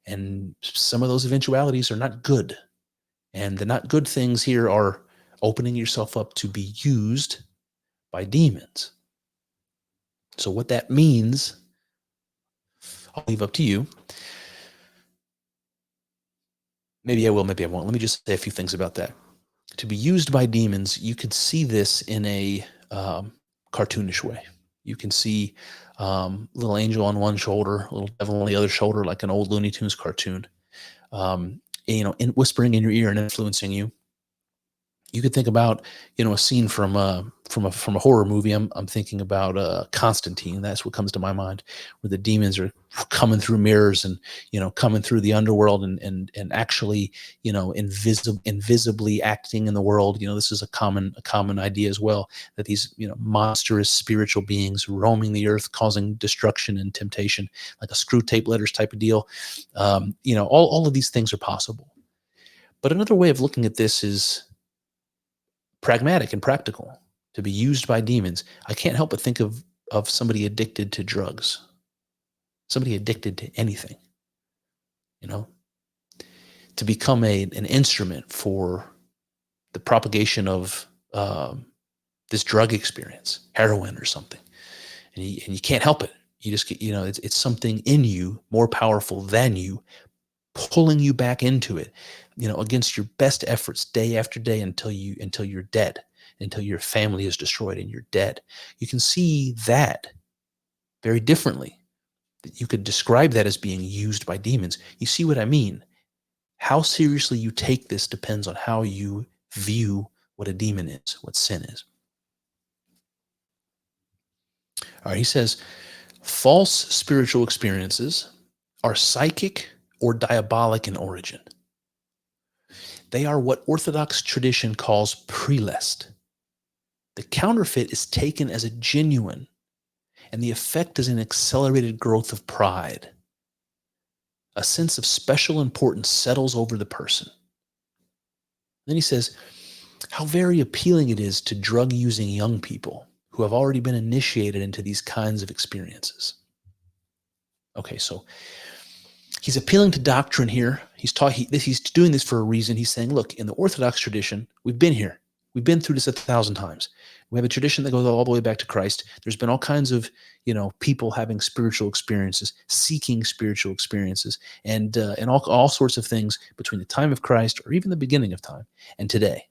And some of those eventualities are not good. And the not good things here are opening yourself up to be used by demons. So what that means, I'll leave up to you. Maybe I will, maybe I won't. Let me just say a few things about that. To be used by demons, you could see this in a cartoonish way. You can see little angel on one shoulder, little devil on the other shoulder, like an old Looney Tunes cartoon, whispering in your ear and influencing you. You could think about, a scene from a horror movie. I'm thinking about Constantine. That's what comes to my mind, where the demons are coming through mirrors and coming through the underworld and actually invisibly acting in the world. This is a common idea as well, that these monstrous spiritual beings roaming the earth, causing destruction and temptation, like a Screw Tape Letters type of deal. All of these things are possible. But another way of looking at this is pragmatic and practical. To be used by demons, I can't help but think of somebody addicted to drugs, somebody addicted to anything, to become an instrument for the propagation of this drug experience, heroin or something, and you can't help it. You just get, it's something in you more powerful than you, pulling you back into it, against your best efforts day after day until you're dead, until your family is destroyed and you're dead. You can see that very differently. You could describe that as being used by demons. You see what I mean? How seriously you take this depends on how you view what a demon is, what sin is. All right, he says, false spiritual experiences are psychic or diabolic in origin. They are what Orthodox tradition calls prelest. The counterfeit is taken as a genuine, and the effect is an accelerated growth of pride. A sense of special importance settles over the person. Then he says, how very appealing it is to drug-using young people who have already been initiated into these kinds of experiences. Okay, so he's appealing to doctrine here. He's doing this for a reason. He's saying, look, in the Orthodox tradition, we've been here. We've been through this 1,000 times. We have a tradition that goes all the way back to Christ. There's been all kinds of, people having spiritual experiences, seeking spiritual experiences, and all sorts of things between the time of Christ or even the beginning of time and today.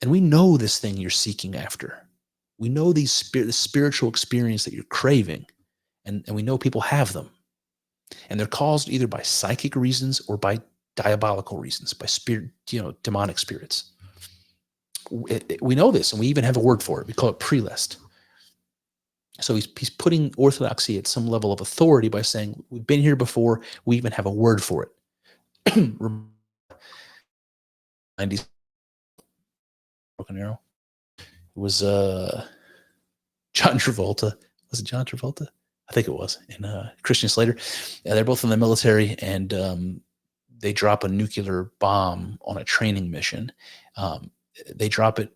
And we know this thing you're seeking after. We know the spiritual experience that you're craving, and we know people have them. And they're caused either by psychic reasons or by diabolical reasons, by spirit, demonic spirits. We know this, and we even have a word for it. We call it prelest. So he's putting orthodoxy at some level of authority by saying, we've been here before, we even have a word for it. 90s Broken Arrow. It was John Travolta. Was it John Travolta? I think it was. And Christian Slater. They're both in the military, and they drop a nuclear bomb on a training mission. They drop it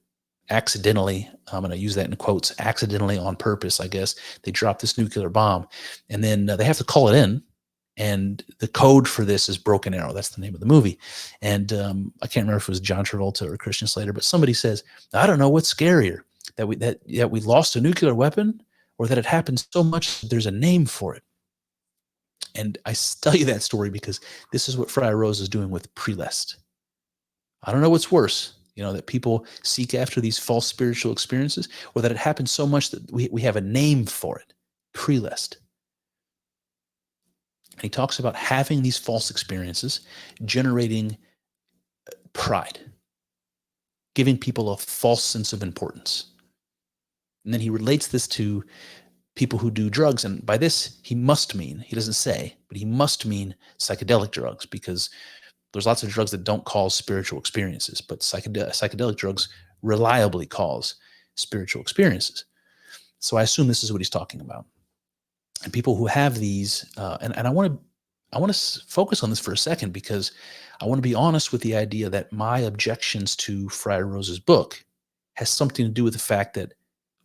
accidentally. I'm going to use that in quotes, accidentally on purpose, I guess. They drop this nuclear bomb, and then they have to call it in. And the code for this is Broken Arrow. That's the name of the movie. And I can't remember if it was John Travolta or Christian Slater, but somebody says, I don't know what's scarier, that we lost a nuclear weapon, or that it happened so much that there's a name for it. And I tell you that story because this is what Friar Rose is doing with prelest. I don't know what's worse, that people seek after these false spiritual experiences, or that it happens so much that we have a name for it, prelest. And he talks about having these false experiences, generating pride, giving people a false sense of importance. And then he relates this to people who do drugs. And by this, he doesn't say, but he must mean psychedelic drugs, because there's lots of drugs that don't cause spiritual experiences, but psychedelic drugs reliably cause spiritual experiences. So I assume this is what he's talking about. And people who have these, and I want to focus on this for a second, because I want to be honest with the idea that my objections to Friar Rose's book has something to do with the fact that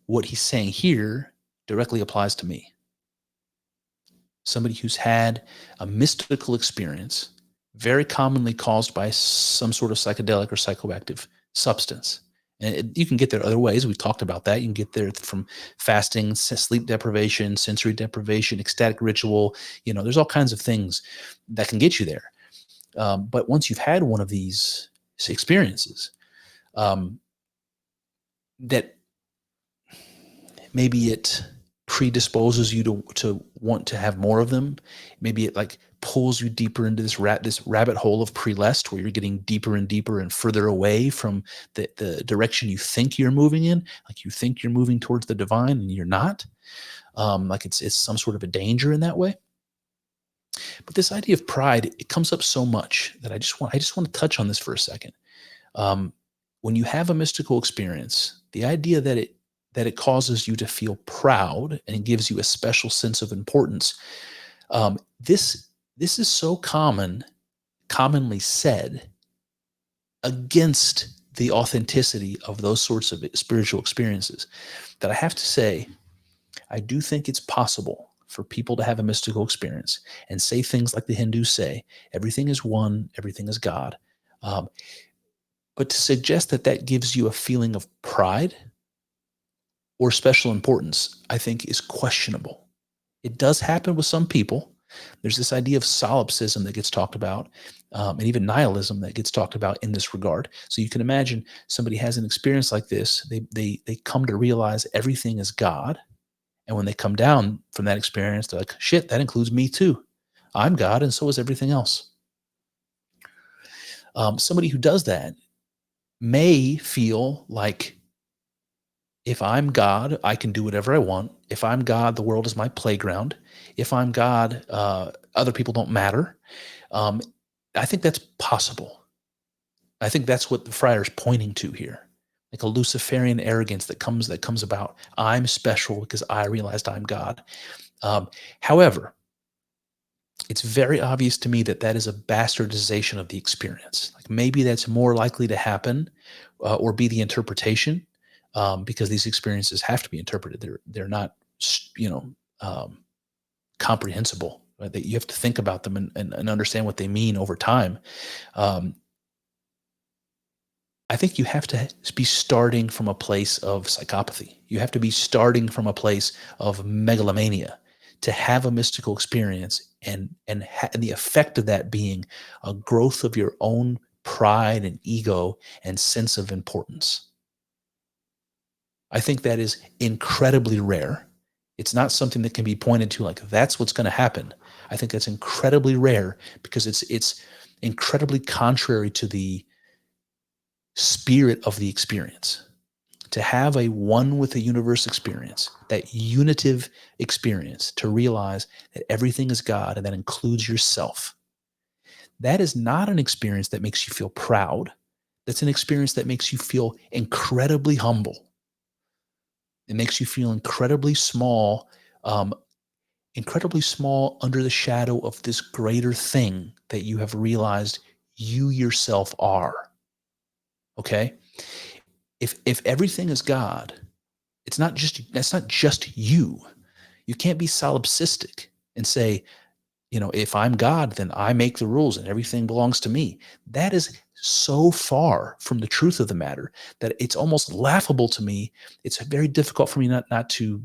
what he's saying here directly applies to me. Somebody who's had a mystical experience, very commonly caused by some sort of psychedelic or psychoactive substance. And you can get there other ways. We've talked about that. You can get there from fasting, sleep deprivation, sensory deprivation, ecstatic ritual. There's all kinds of things that can get you there. But once you've had one of these experiences, that maybe it predisposes you to want to have more of them. Maybe it like pulls you deeper into this rabbit hole of prelest, where you're getting deeper and deeper and further away from the direction you think you're moving in. Like you think you're moving towards the divine and you're not. Like it's some sort of a danger in that way. But this idea of pride, it comes up so much that I just want to touch on this for a second. When you have a mystical experience, the idea that it causes you to feel proud and it gives you a special sense of importance. This is so commonly said against the authenticity of those sorts of spiritual experiences, that I have to say, I do think it's possible for people to have a mystical experience and say things like the Hindus say, everything is one, everything is God. But to suggest that gives you a feeling of pride or special importance, I think is questionable. It does happen with some people. There's this idea of solipsism that gets talked about, and even nihilism that gets talked about in this regard. So you can imagine somebody has an experience like this. They come to realize everything is God. And when they come down from that experience, they're like, shit, that includes me too. I'm God, and so is everything else. Somebody who does that may feel like, if I'm God, I can do whatever I want. If I'm God, the world is my playground. If I'm God, other people don't matter. I think that's possible. I think that's what the friar's pointing to here, like a Luciferian arrogance that comes about. I'm special because I realized I'm God. However, it's very obvious to me that is a bastardization of the experience. Like maybe that's more likely to happen or be the interpretation. Because these experiences have to be interpreted. They're not, comprehensible. Right? That you have to think about them and understand what they mean over time. I think you have to be starting from a place of psychopathy. You have to be starting from a place of megalomania to have a mystical experience, and the effect of that being a growth of your own pride and ego and sense of importance. I think that is incredibly rare. It's not something that can be pointed to like that's what's going to happen. I think that's incredibly rare because it's incredibly contrary to the spirit of the experience. To have a one with the universe experience, that unitive experience, to realize that everything is God and that includes yourself. That is not an experience that makes you feel proud. That's an experience that makes you feel incredibly humble. It makes you feel incredibly small under the shadow of this greater thing that you have realized you yourself are. Okay? If everything is God, that's not just you. You can't be solipsistic and say, if I'm God, then I make the rules and everything belongs to me. That is so far from the truth of the matter that it's almost laughable to me. It's very difficult for me not to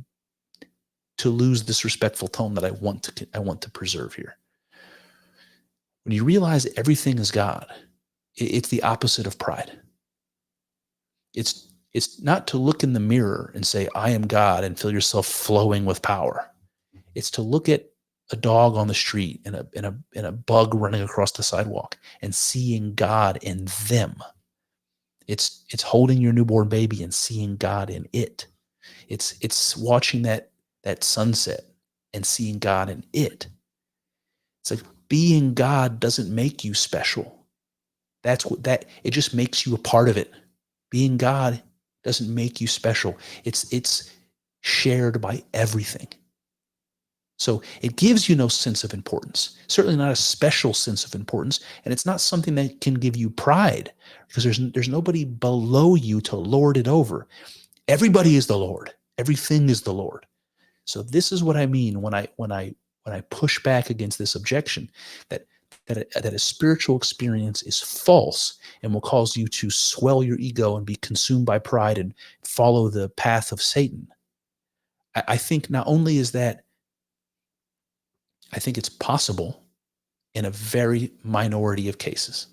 lose this respectful tone that I want to preserve here. When you realize everything is God, it's the opposite of pride. It's not to look in the mirror and say, I am God, and feel yourself flowing with power. It's to look at a dog on the street and a bug running across the sidewalk and seeing God in them. It's holding your newborn baby and seeing God in it. It's watching that sunset and seeing God in it. It's like being God doesn't make you special. It just makes you a part of it. Being God doesn't make you special. It's shared by everything. So it gives you no sense of importance, certainly not a special sense of importance. And it's not something that can give you pride, because there's nobody below you to lord it over. Everybody is the Lord. Everything is the Lord. So this is what I mean when I push back against this objection that a spiritual experience is false and will cause you to swell your ego and be consumed by pride and follow the path of Satan. I think not only is that, I think it's possible in a very minority of cases.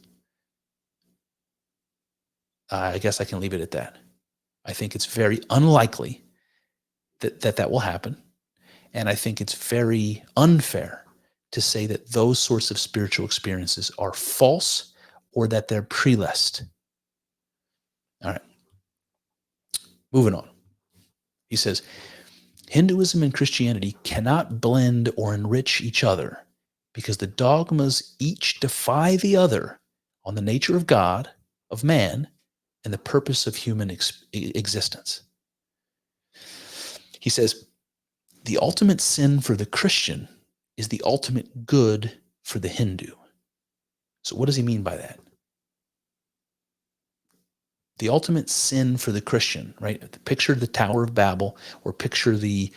I guess I can leave it at that. I think it's very unlikely that will happen. And I think it's very unfair to say that those sorts of spiritual experiences are false or that they're prelest. All right. Moving on. He says, Hinduism and Christianity cannot blend or enrich each other because the dogmas each defy the other on the nature of God, of man, and the purpose of human existence. He says, the ultimate sin for the Christian is the ultimate good for the Hindu. So what does he mean by that? The ultimate sin for the Christian, right? Picture the Tower of Babel, or picture the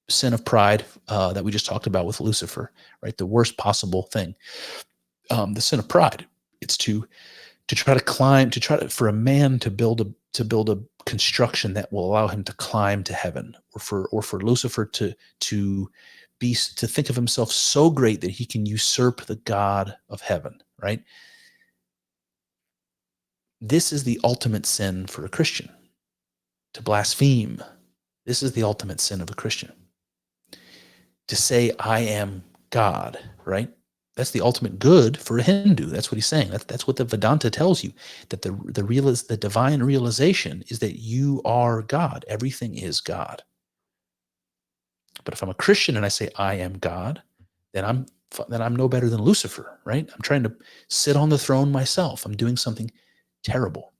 sin of pride that we just talked about with Lucifer, right? The worst possible thing. The sin of pride. It's to try to climb, for a man to build a construction that will allow him to climb to heaven, or for Lucifer to think of himself so great that he can usurp the God of heaven, right? This is the ultimate sin for a Christian. To blaspheme, this is the ultimate sin of a Christian. To say, I am God, right? That's the ultimate good for a Hindu. That's what he's saying. That's what the Vedanta tells you, that the divine realization is that you are God. Everything is God. But if I'm a Christian and I say, I am God, then I'm no better than Lucifer, right? I'm trying to sit on the throne myself. I'm doing something terrible.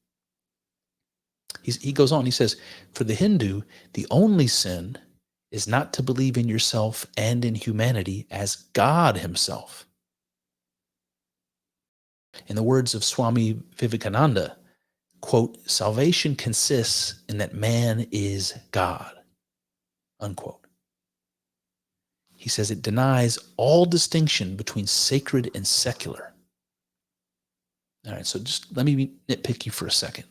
He goes on, he says, for the Hindu, the only sin is not to believe in yourself and in humanity as God himself. In the words of Swami Vivekananda, quote, salvation consists in that man is God, unquote. He says it denies all distinction between sacred and secular. All right, so just let me nitpick you for a second.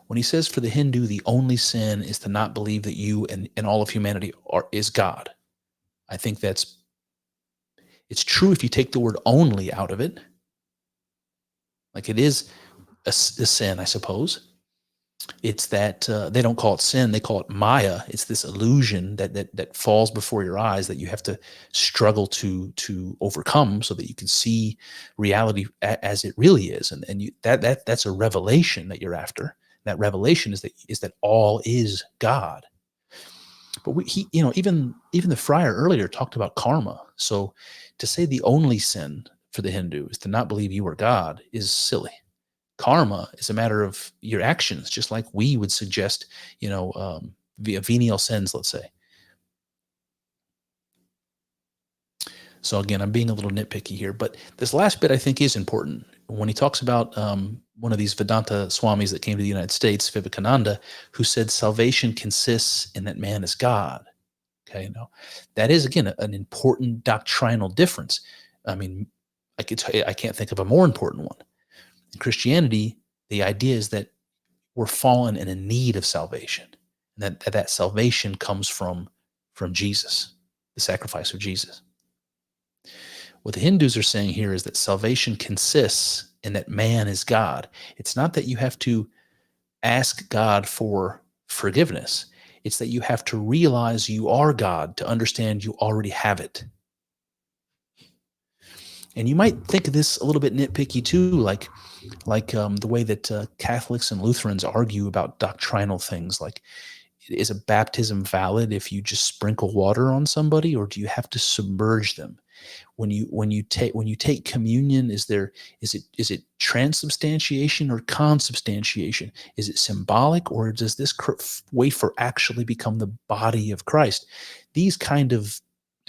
When he says for the Hindu, the only sin is to not believe that you and all of humanity is God, I think it's true if you take the word only out of it. Like, it is a sin, I suppose. It's that they don't call it sin; they call it Maya. It's this illusion that falls before your eyes that you have to struggle to overcome, so that you can see reality as it really is. And that's a revelation that you're after. That revelation is that all is God. But even the friar earlier talked about karma. So to say the only sin for the Hindu is to not believe you are God is silly. Karma is a matter of your actions, just like we would suggest, via venial sins, let's say. So again, I'm being a little nitpicky here, but this last bit I think is important. When he talks about one of these Vedanta swamis that came to the United States, Vivekananda, who said salvation consists in that man is God. Okay, that is again an important doctrinal difference. I mean, I can't think of a more important one. In Christianity, the idea is that we're fallen and in need of salvation, and that salvation comes from Jesus, the sacrifice of Jesus. What the Hindus are saying here is that salvation consists in that man is God. It's not that you have to ask God for forgiveness. It's that you have to realize you are God to understand you already have it. And you might think of this a little bit nitpicky too, like the way that Catholics and Lutherans argue about doctrinal things, like, is a baptism valid if you just sprinkle water on somebody, or do you have to submerge them? When you take communion, is it transubstantiation or consubstantiation? Is it symbolic, or does this wafer actually become the body of Christ? These kind of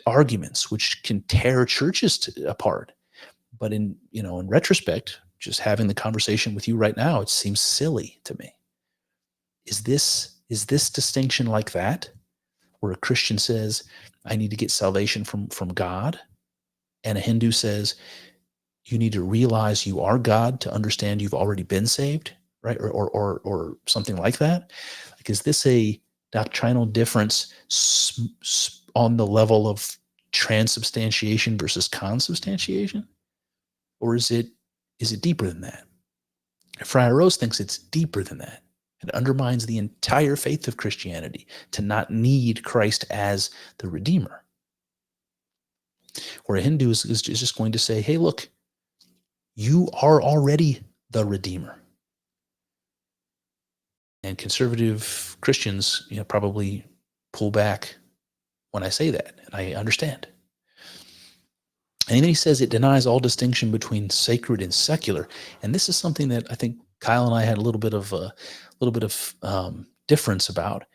arguments, which can tear churches apart, but in retrospect, just having the conversation with you right now, it seems silly to me. Is this distinction like that, where a Christian says, I need to get salvation from God, and a Hindu says, you need to realize you are God to understand you've already been saved, right? Or something like that? Like, is this a doctrinal difference on the level of transubstantiation versus consubstantiation? Or is it deeper than that? Friar Rose thinks it's deeper than that. It undermines the entire faith of Christianity to not need Christ as the Redeemer. Where a Hindu is just going to say, hey, look, you are already the Redeemer. And conservative Christians, probably pull back when I say that, and I understand. And then he says it denies all distinction between sacred and secular. And this is something that I think Kyle and I had a little bit of difference about.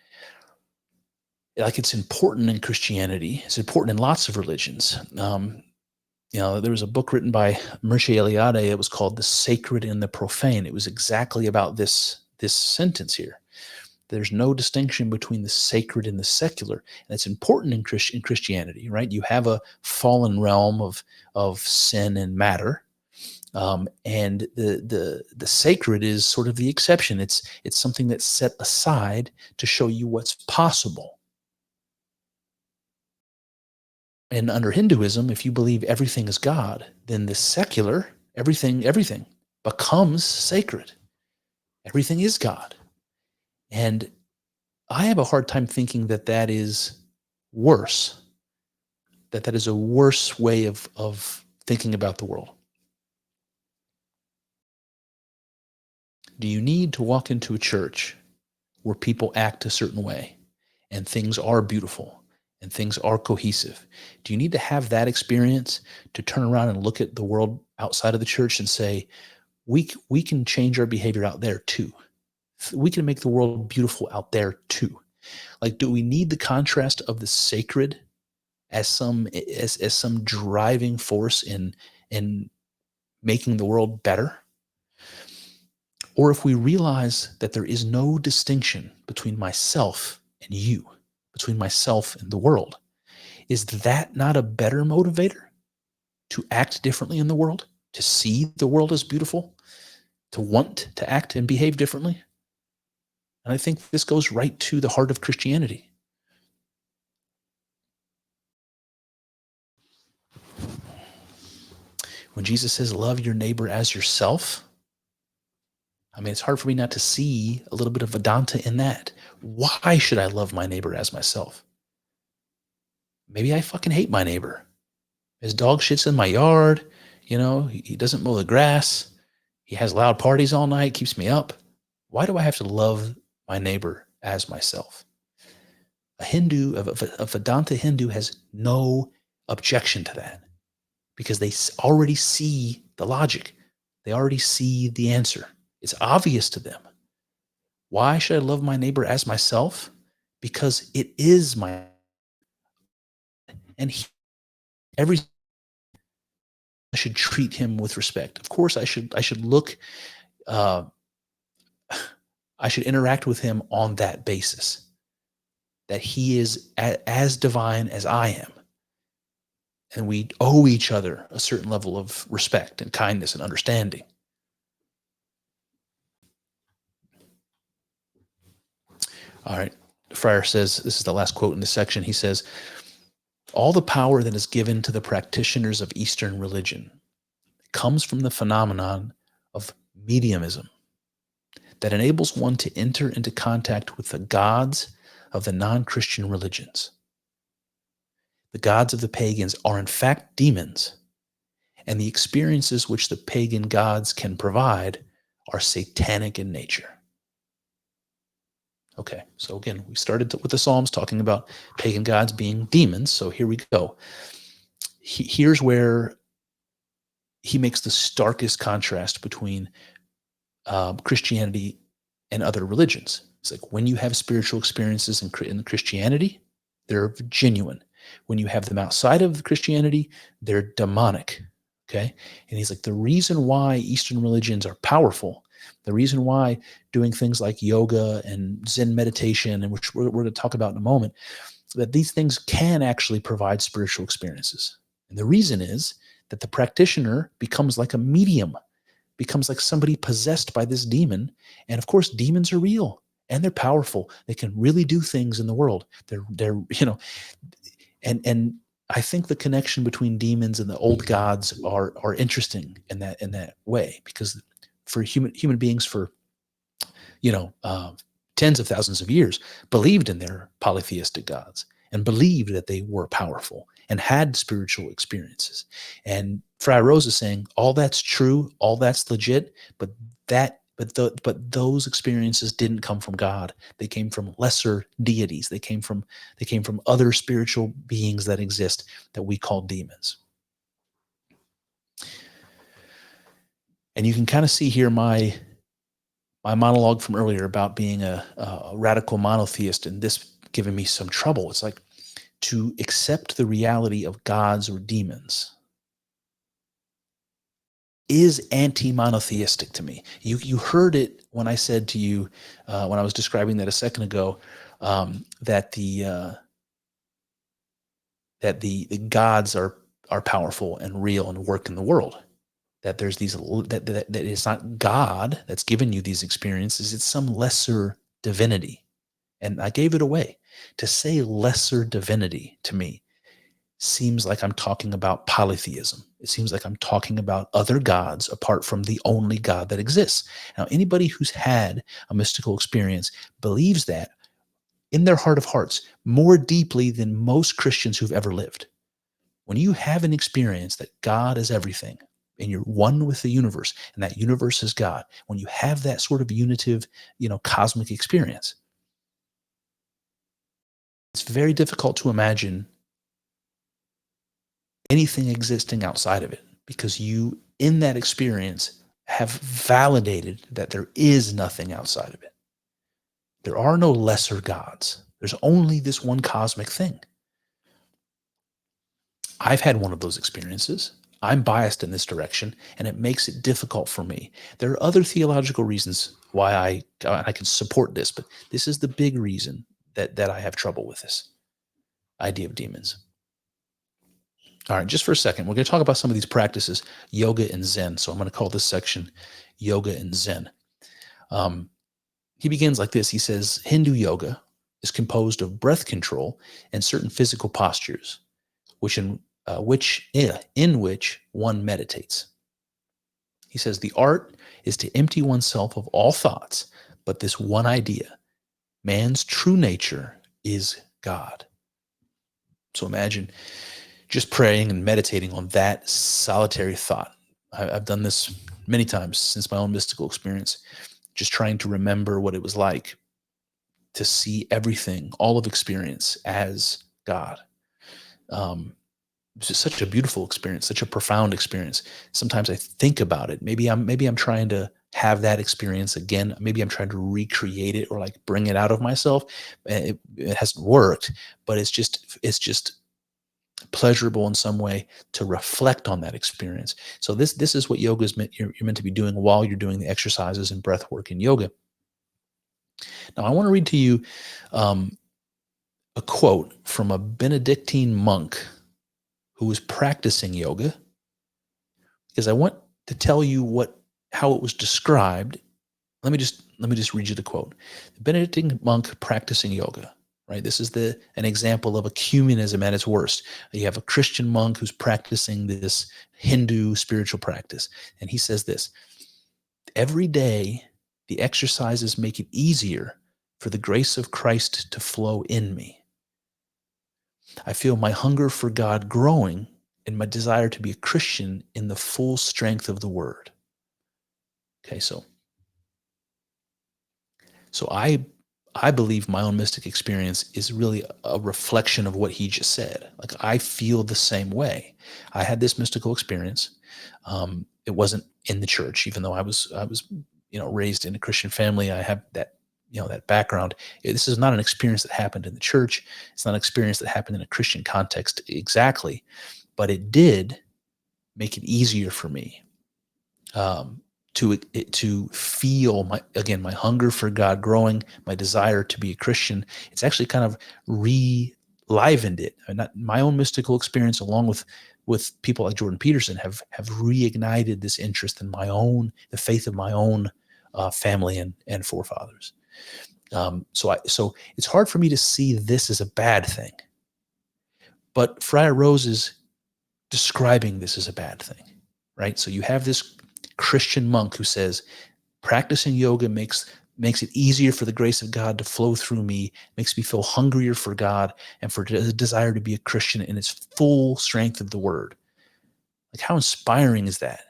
Like, it's important in Christianity. It's important in lots of religions. There was a book written by Mircea Eliade. It was called "The Sacred and the Profane." It was exactly about this sentence here. There's no distinction between the sacred and the secular, and it's important in Christianity, right? You have a fallen realm of sin and matter, and the sacred is sort of the exception. It's something that's set aside to show you what's possible. And under Hinduism, if you believe everything is God, then the secular, everything becomes sacred. Everything is God. And I have a hard time thinking that is worse, that is a worse way of thinking about the world. Do you need to walk into a church where people act a certain way and things are beautiful and things are cohesive? Do you need to have that experience to turn around and look at the world outside of the church and say, we can change our behavior out there too? We can make the world beautiful out there too. Like, do we need the contrast of the sacred as some driving force in making the world better? Or if we realize that there is no distinction between myself and you, between myself and the world, is that not a better motivator to act differently in the world, to see the world as beautiful, to want to act and behave differently? And I think this goes right to the heart of Christianity. When Jesus says, love your neighbor as yourself, I mean, it's hard for me not to see a little bit of Vedanta in that. Why should I love my neighbor as myself? Maybe I fucking hate my neighbor. His dog shits in my yard. He doesn't mow the grass. He has loud parties all night, keeps me up. Why do I have to love my neighbor as myself? A Vedanta Hindu has no objection to that because they already see the logic. They already see the answer. It's obvious to them. Why should I love my neighbor as myself? Because it is my, and every I should treat him with respect. Of course, I should look, uh, I should interact with him on that basis, that he is as divine as I am. And we owe each other a certain level of respect and kindness and understanding. All right. Fryer says, this is the last quote in this section. He says, all the power that is given to the practitioners of Eastern religion comes from the phenomenon of mediumism that enables one to enter into contact with the gods of the non-Christian religions. The gods of the pagans are in fact demons, and the experiences which the pagan gods can provide are satanic in nature. Okay, so again, we started with the Psalms talking about pagan gods being demons, so here we go. Here's where he makes the starkest contrast between Christianity and other religions. It's like when you have spiritual experiences in Christianity, they're genuine. When you have them outside of Christianity, they're demonic. Okay? And he's like, the reason why Eastern religions are powerful, the reason why doing things like yoga and Zen meditation, and which we're going to talk about in a moment, that these things can actually provide spiritual experiences. And the reason is that the practitioner becomes like a medium, becomes like somebody possessed by this demon. And of course, demons are real and they're powerful. They can really do things in the world. They're and I think the connection between demons and the old gods are interesting in that way, because for human beings for tens of thousands of years believed in their polytheistic gods and believed that they were powerful and had spiritual experiences. And Friar Rose is saying all that's true, all that's legit, but those experiences didn't come from God. They came from lesser deities. They came from other spiritual beings that exist that we call demons. And you can kind of see here my monologue from earlier about being a radical monotheist and this giving me some trouble. It's like to accept the reality of gods or demons is anti-monotheistic to me. You heard it when I said to you, when I was describing that a second ago, that the gods are powerful and real and work in the world. That there's these that it's not God that's given you these experiences; it's some lesser divinity. And I gave it away. To say lesser divinity to me seems like I'm talking about polytheism. It seems like I'm talking about other gods apart from the only God that exists. Now, anybody who's had a mystical experience believes that in their heart of hearts more deeply than most Christians who've ever lived. When you have an experience that God is everything and you're one with the universe and that universe is God, when you have that sort of unitive, cosmic experience, it's very difficult to imagine anything existing outside of it, because you, in that experience, have validated that there is nothing outside of it. There are no lesser gods. There's only this one cosmic thing. I've had one of those experiences. I'm biased in this direction, and it makes it difficult for me. There are other theological reasons why I can support this, but this is the big reason that I have trouble with this idea of demons. All right, just for a second, we're going to talk about some of these practices, yoga and Zen. So I'm going to call this section Yoga and Zen. He begins like this. He says, Hindu yoga is composed of breath control and certain physical postures, in which one meditates. He says, the art is to empty oneself of all thoughts, but this one idea, man's true nature is God. So imagine just praying and meditating on that solitary thought. I've done this many times since my own mystical experience, just trying to remember what it was like to see everything, all of experience, as God. It's just such a beautiful experience, such a profound experience. Sometimes I think about it. Maybe I'm trying to have that experience again. Maybe I'm trying to recreate it or like bring it out of myself. It hasn't worked, but it's just pleasurable in some way to reflect on that experience. So this is what yoga is meant. You're meant to be doing while you're doing the exercises and breath work in yoga. Now I want to read to you a quote from a Benedictine monk who was practicing yoga, because I want to tell you how it was described. Let me just read you the quote. The Benedictine monk practicing yoga, right? This is an example of ecumenism at its worst. You have a Christian monk who's practicing this Hindu spiritual practice, and he says this: every day the exercises make it easier for the grace of Christ to flow in me. I feel my hunger for God growing and my desire to be a Christian in the full strength of the word. Okay, so I believe my own mystic experience is really a reflection of what he just said. Like, I feel the same way. I had this mystical experience. It wasn't in the church, even though I was raised in a Christian family. I have that that background. This is not an experience that happened in the church. It's not an experience that happened in a Christian context exactly, but it did make it easier for me to feel my hunger for God growing, my desire to be a Christian. It's actually kind of relivened it. My own mystical experience, along with people like Jordan Peterson, have reignited this interest in the faith of my own family and forefathers. So it's hard for me to see this as a bad thing, but Friar Rose is describing this as a bad thing, right? So you have this Christian monk who says, practicing yoga makes it easier for the grace of God to flow through me, makes me feel hungrier for God and for the desire to be a Christian in its full strength of the word. Like, how inspiring is that?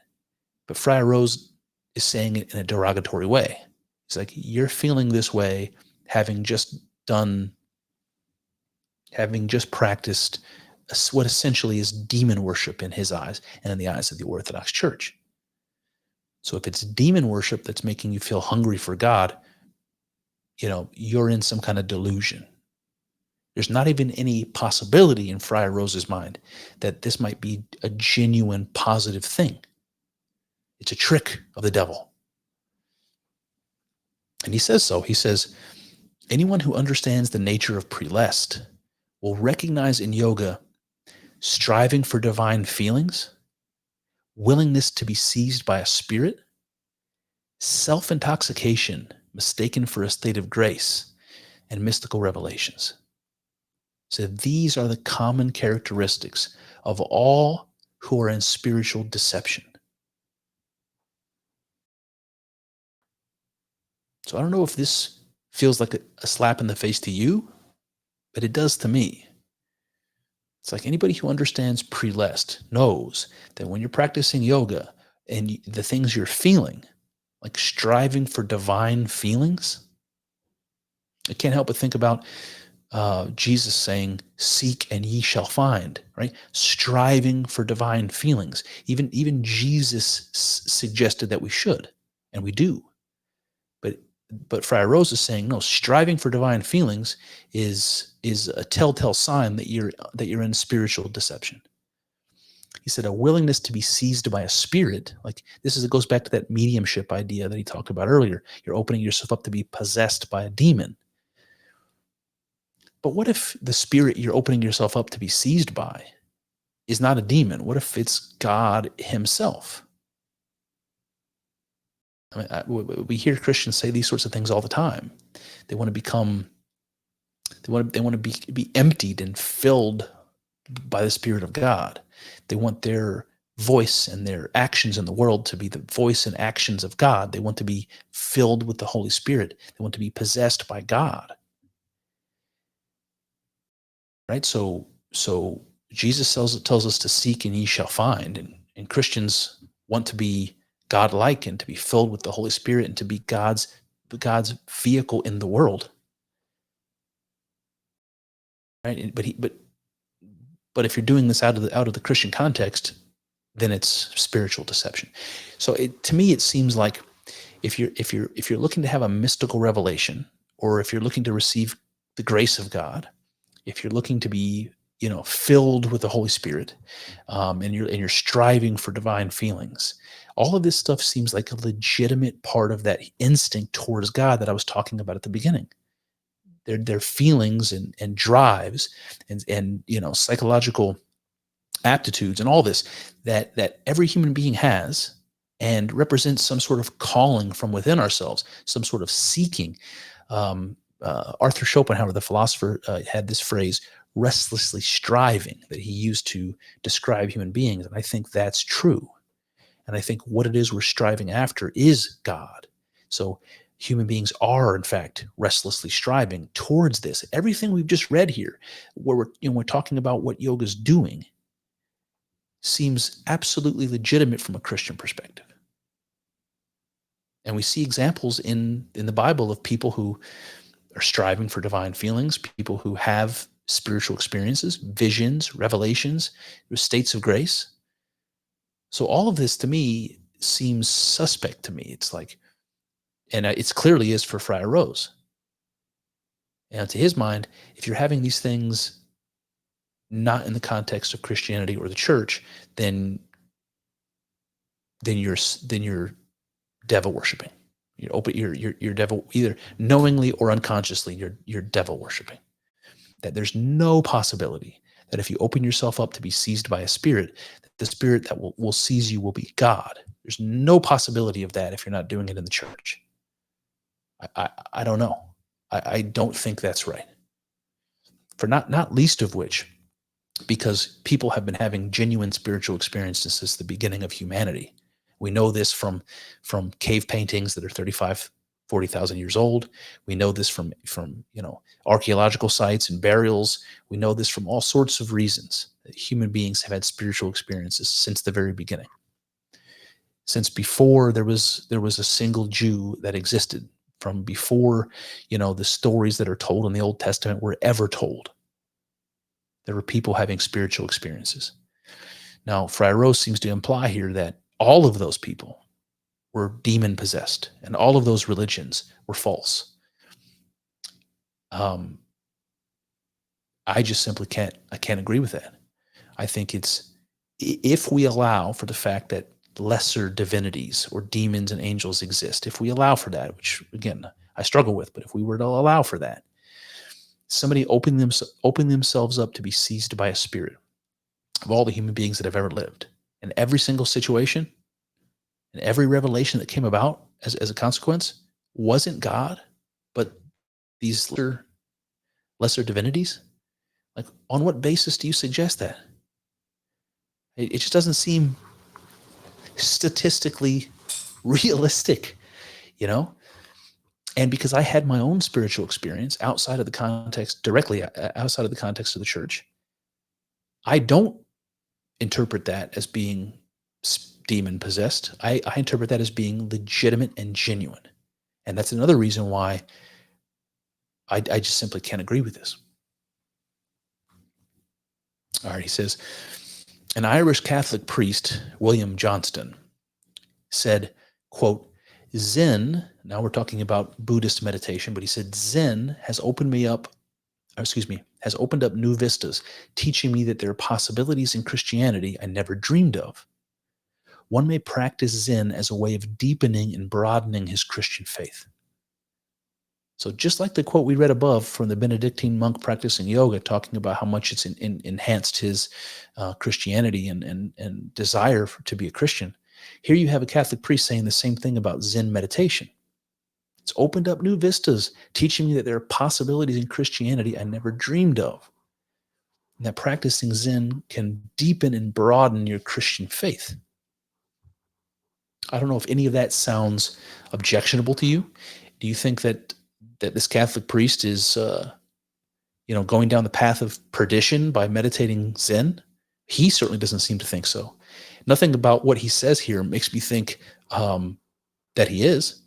But Friar Rose is saying it in a derogatory way. It's like, you're feeling this way having just practiced what essentially is demon worship in his eyes and in the eyes of the Orthodox Church. So if it's demon worship that's making you feel hungry for God, you're in some kind of delusion. There's not even any possibility in Friar Rose's mind that this might be a genuine positive thing. It's a trick of the devil. And he says so. He says, anyone who understands the nature of prelest will recognize in yoga striving for divine feelings, willingness to be seized by a spirit, self-intoxication mistaken for a state of grace, and mystical revelations. So these are the common characteristics of all who are in spiritual deception. So I don't know if this feels like a slap in the face to you, but it does to me. It's like, anybody who understands prelest knows that when you're practicing yoga and the things you're feeling, like striving for divine feelings, I can't help but think about Jesus saying, seek and ye shall find, right? Striving for divine feelings. Even Jesus suggested that we should, and we do. But Friar Rose is saying, no, striving for divine feelings is a telltale sign that you're in spiritual deception. He said a willingness to be seized by a spirit, like it goes back to that mediumship idea that he talked about earlier. You're opening yourself up to be possessed by a demon. But what if the spirit you're opening yourself up to be seized by is not a demon? What if it's God himself? I mean, we hear Christians say these sorts of things all the time. They want to be emptied and filled by the Spirit of God. They want their voice and their actions in the world to be the voice and actions of God. They want to be filled with the Holy Spirit. They want to be possessed by God. Right? So Jesus tells us to seek and ye shall find. And Christians want to be God-like and to be filled with the Holy Spirit and to be God's vehicle in the world. Right? But if you're doing this out of the Christian context, then it's spiritual deception. So to me, it seems like if you're looking to have a mystical revelation, or if you're looking to receive the grace of God, if you're looking to be filled with the Holy Spirit, and you're striving for divine feelings, all of this stuff seems like a legitimate part of that instinct towards God that I was talking about at the beginning. Their feelings and drives and psychological aptitudes and all this that every human being has, and represents some sort of calling from within ourselves, some sort of seeking. Arthur Schopenhauer, the philosopher, had this phrase, restlessly striving, that he used to describe human beings. And I think that's true. And I think what it is we're striving after is God. So human beings are, in fact, restlessly striving towards this. Everything we've just read here, where we're talking about what yoga is doing, seems absolutely legitimate from a Christian perspective. And we see examples in the Bible of people who are striving for divine feelings, people who have spiritual experiences, visions, revelations, states of grace. So all of this to me seems suspect to me. It's like, and it clearly is for Friar Rose. And to his mind, if you're having these things not in the context of Christianity or the church, then you're devil worshiping. You're devil, either knowingly or unconsciously. You're devil worshiping. That there's no possibility that if you open yourself up to be seized by a spirit, that the spirit that will seize you will be God. There's no possibility of that if you're not doing it in the church. I don't know. I don't think that's right. For not least of which, because people have been having genuine spiritual experiences since the beginning of humanity. We know this from cave paintings that are 35, 40,000 years old. We know this from archaeological sites and burials. We know this from all sorts of reasons that human beings have had spiritual experiences since the very beginning. Since before there was a single Jew that existed, from before the stories that are told in the Old Testament were ever told, there were people having spiritual experiences. Now, Friar Rose seems to imply here that all of those people were demon possessed, and all of those religions were false. I just simply can't agree with that. I think it's, if we allow for the fact that lesser divinities or demons and angels exist, if we allow for that, which again I struggle with, but if we were to allow for that, somebody open themselves up to be seized by a spirit, of all the human beings that have ever lived, and every single situation and every revelation that came about as a consequence wasn't God, but these lesser divinities. Like, on what basis do you suggest that? It just doesn't seem statistically realistic, And because I had my own spiritual experience directly outside of the context of the church, I don't interpret that as being demon possessed. I interpret that as being legitimate and genuine. And that's another reason why I just simply can't agree with this. All right, he says, an Irish Catholic priest, William Johnston, said, quote, Zen, now we're talking about Buddhist meditation, but he said, Zen has opened up new vistas, teaching me that there are possibilities in Christianity I never dreamed of. One may practice Zen as a way of deepening and broadening his Christian faith. So just like the quote we read above from the Benedictine monk practicing yoga, talking about how much it's enhanced his Christianity and desire to be a Christian, here you have a Catholic priest saying the same thing about Zen meditation. It's opened up new vistas, teaching me that there are possibilities in Christianity I never dreamed of. and that practicing Zen can deepen and broaden your Christian faith. I don't know if any of that sounds objectionable to you. Do you think that this Catholic priest is, going down the path of perdition by meditating Zen? He certainly doesn't seem to think so. Nothing about what he says here makes me think that he is,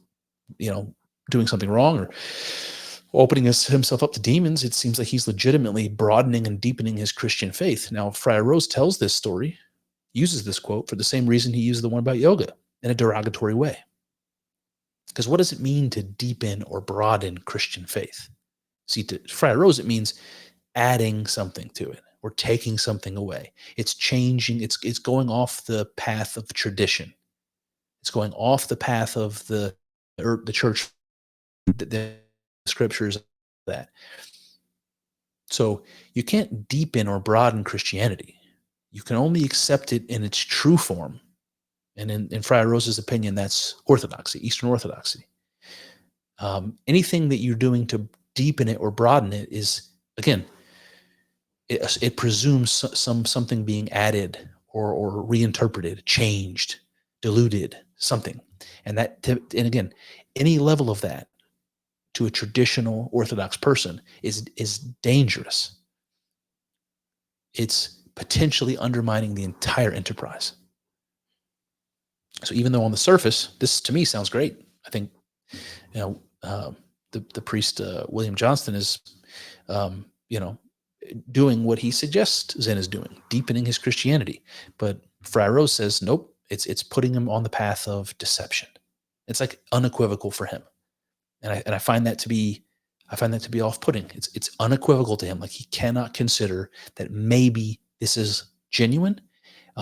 doing something wrong or opening himself up to demons. It seems like he's legitimately broadening and deepening his Christian faith. Now, Friar Rose tells this story, uses this quote for the same reason he used the one about yoga, in a derogatory way. Because what does it mean to deepen or broaden Christian faith? See, to Friar Rose, it means adding something to it or taking something away. It's changing. It's going off the path of tradition. It's going off the path of the church, the scriptures, that. So you can't deepen or broaden Christianity. You can only accept it in its true form. And in Friar Rose's opinion, that's Orthodoxy, Eastern Orthodoxy. Anything that you're doing to deepen it or broaden it is, again, it presumes something being added or reinterpreted, changed, diluted, something. And again, any level of that to a traditional Orthodox person is dangerous. It's potentially undermining the entire enterprise. So even though on the surface, this to me sounds great, I think, the priest William Johnston is, doing what he suggests Zen is doing, deepening his Christianity. But Friar Rose says, nope, it's putting him on the path of deception. It's like unequivocal for him, and I find that to be off-putting. It's unequivocal to him, like he cannot consider that maybe this is genuine.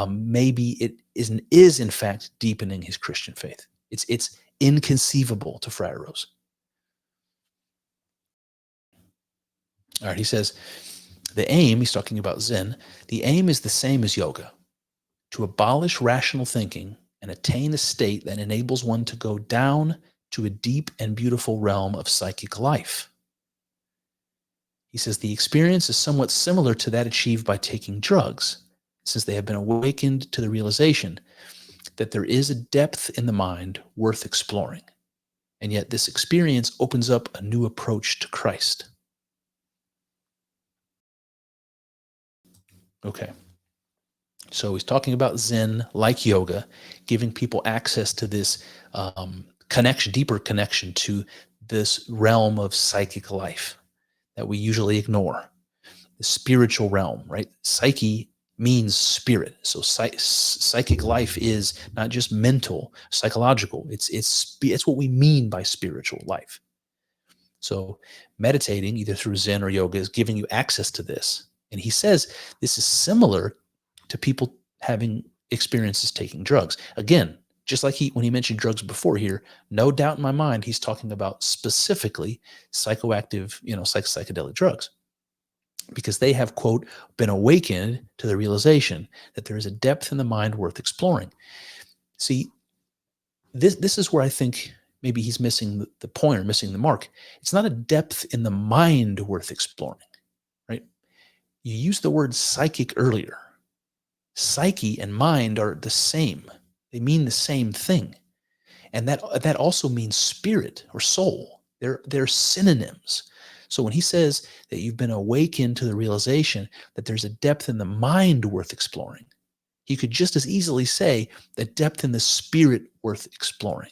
Maybe it is in fact deepening his Christian faith. It's inconceivable to Friar Rose. All right, he says, the aim, he's talking about Zen, the aim is the same as yoga, to abolish rational thinking and attain a state that enables one to go down to a deep and beautiful realm of psychic life. He says the experience is somewhat similar to that achieved by taking drugs, since they have been awakened to the realization that there is a depth in the mind worth exploring. And yet this experience opens up a new approach to Christ. Okay. So he's talking about Zen, like yoga, giving people access to this deeper connection to this realm of psychic life that we usually ignore, the spiritual realm, right? Psyche means spirit. So psychic life is not just mental, psychological. It's what we mean by spiritual life. So meditating, either through Zen or yoga, is giving you access to this. And he says this is similar to people having experiences taking drugs. Again, just like when he mentioned drugs before here, no doubt in my mind, he's talking about specifically psychoactive, psychedelic drugs, because they have, quote, been awakened to the realization that there is a depth in the mind worth exploring. See, this is where I think maybe he's missing the point or missing the mark. It's not a depth in the mind worth exploring, right? You used the word psychic earlier. Psyche and mind are the same. They mean the same thing. And that also means spirit or soul. They're synonyms. So when he says that you've been awakened to the realization that there's a depth in the mind worth exploring, he could just as easily say the depth in the spirit worth exploring.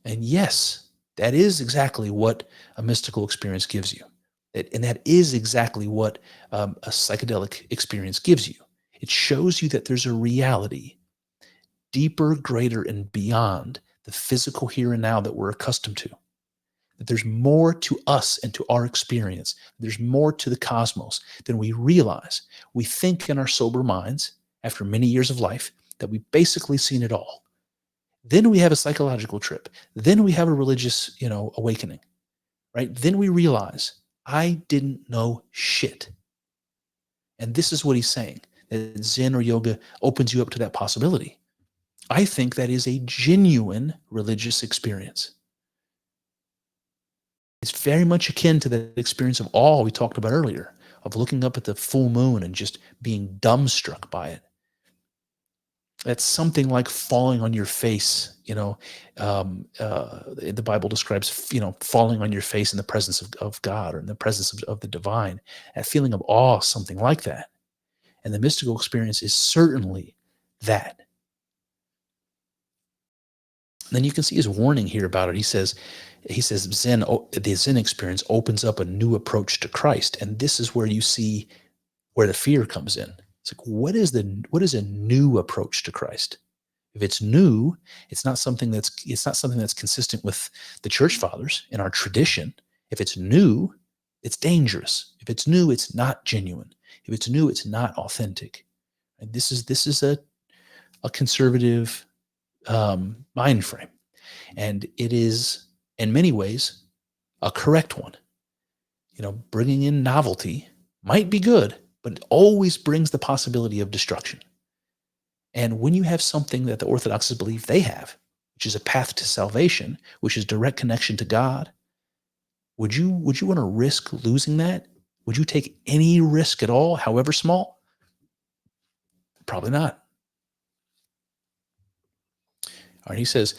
And yes, that is exactly what a mystical experience gives you. And that is exactly what a psychedelic experience gives you. It shows you that there's a reality deeper, greater, and beyond the physical here and now that we're accustomed to. That there's more to us and to our experience. There's more to the cosmos than we realize. We think in our sober minds, after many years of life, that we've basically seen it all. Then we have a psychological trip. Then we have a religious, awakening, right? Then we realize, I didn't know shit. And this is what he's saying, that Zen or yoga opens you up to that possibility. I think that is a genuine religious experience. It's very much akin to the experience of awe we talked about earlier. of looking up at the full moon and just being dumbstruck by it. That's something like falling on your face. The Bible describes, falling on your face in the presence of God, or in the presence of the divine. That feeling of awe, something like that. And the mystical experience is certainly that. And then you can see his warning here about it. He says the Zen experience opens up a new approach to Christ. And this is where you see where the fear comes in. It's like, what is a new approach to Christ? If it's new, it's not something that's consistent with the church fathers in our tradition. If it's new, it's dangerous. If it's new, it's not genuine. If it's new, it's not authentic. And this is a conservative mind frame, and it is in many ways a correct one. Bringing in novelty might be good, but it always brings the possibility of destruction. And when you have something that the Orthodoxes believe they have, which is a path to salvation, which is direct connection to God, would you want to risk losing that? Would you take any risk at all, however small? Probably not. All right, he says,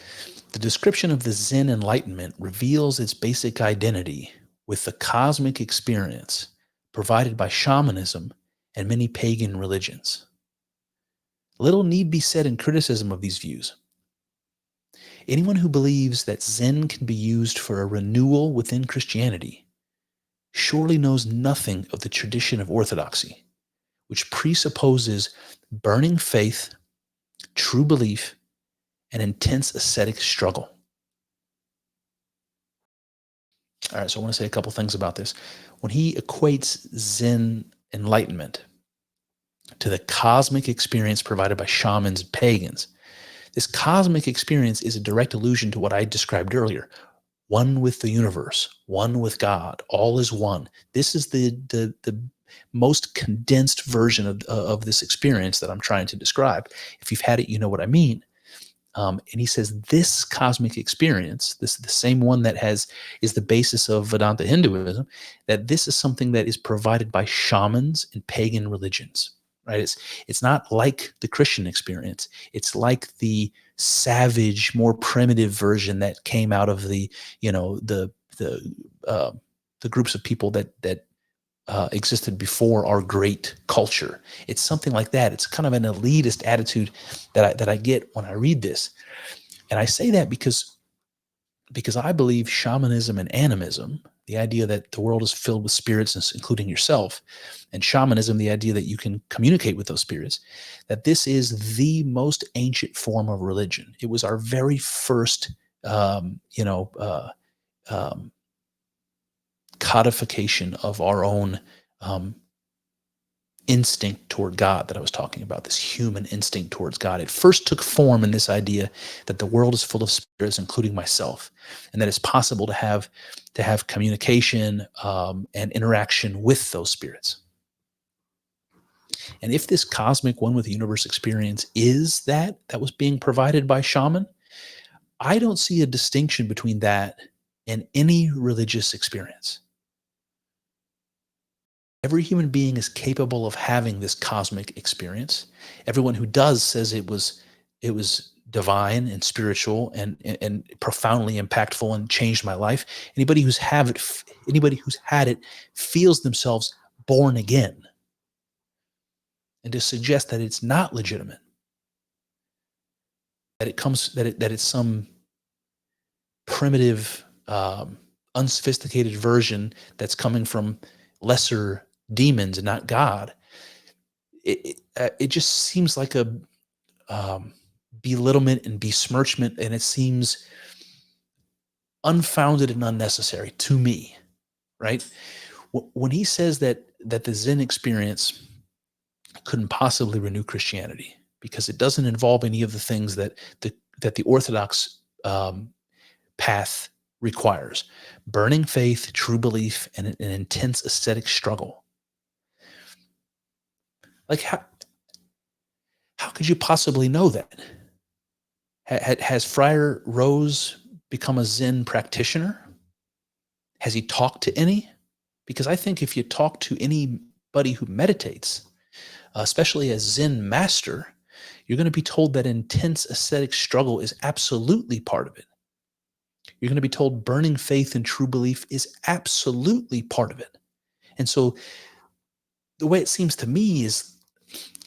the description of the Zen enlightenment reveals its basic identity with the cosmic experience provided by shamanism and many pagan religions. Little need be said in criticism of these views. Anyone who believes that Zen can be used for a renewal within Christianity surely knows nothing of the tradition of Orthodoxy, which presupposes burning faith, true belief, and intense ascetic struggle. All right, so I want to say a couple things about this. When he equates Zen enlightenment to the cosmic experience provided by shamans and pagans, this cosmic experience is a direct allusion to what I described earlier. One with the universe, one with God, all is one. This is the most condensed version of this experience that I'm trying to describe. If you've had it, you know what I mean. And he says this cosmic experience, the same one that is the basis of Vedanta Hinduism, that this is something that is provided by shamans and pagan religions. Right? It's not like the Christian experience. It's like the savage, more primitive version that came out of the groups of people that existed before our great culture. It's something like that. It's kind of an elitist attitude that I get when I read this, and I say that because I believe shamanism and animism, the idea that the world is filled with spirits, including yourself, and shamanism, the idea that you can communicate with those spirits, that this is the most ancient form of religion. It was our very first, codification of our own instinct toward God that I was talking about, this human instinct towards God. It first took form in this idea that the world is full of spirits, including myself, and that it's possible to have communication and interaction with those spirits. And if this cosmic one with the universe experience is that was being provided by shaman, I don't see a distinction between that and any religious experience. Every human being is capable of having this cosmic experience. Everyone who does says it was divine and spiritual and profoundly impactful and changed my life. Anybody who's had it feels themselves born again. And to suggest that it's not legitimate, that it's some primitive, unsophisticated version that's coming from lesser demons and not God, it just seems like a belittlement and besmirchment, and it seems unfounded and unnecessary to me, right? When he says that the Zen experience couldn't possibly renew Christianity because it doesn't involve any of the things that the Orthodox path requires: burning faith, true belief, and an intense ascetic struggle. Like, how could you possibly know that? Has Friar Rose become a Zen practitioner? Has he talked to any? Because I think if you talk to any anybody who meditates, especially as Zen master, you're going to be told that intense ascetic struggle is absolutely part of it. You're going to be told burning faith and true belief is absolutely part of it. And so the way it seems to me is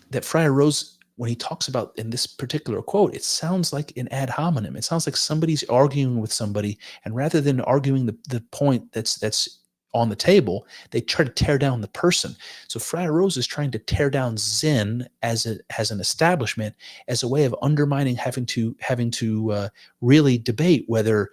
that Friar Rose, when he talks about in this particular quote, it sounds like an ad hominem. It sounds like somebody's arguing with somebody, and rather than arguing the point that's on the table, they try to tear down the person. So Friar Rose is trying to tear down Zen as an establishment, as a way of undermining having to really debate whether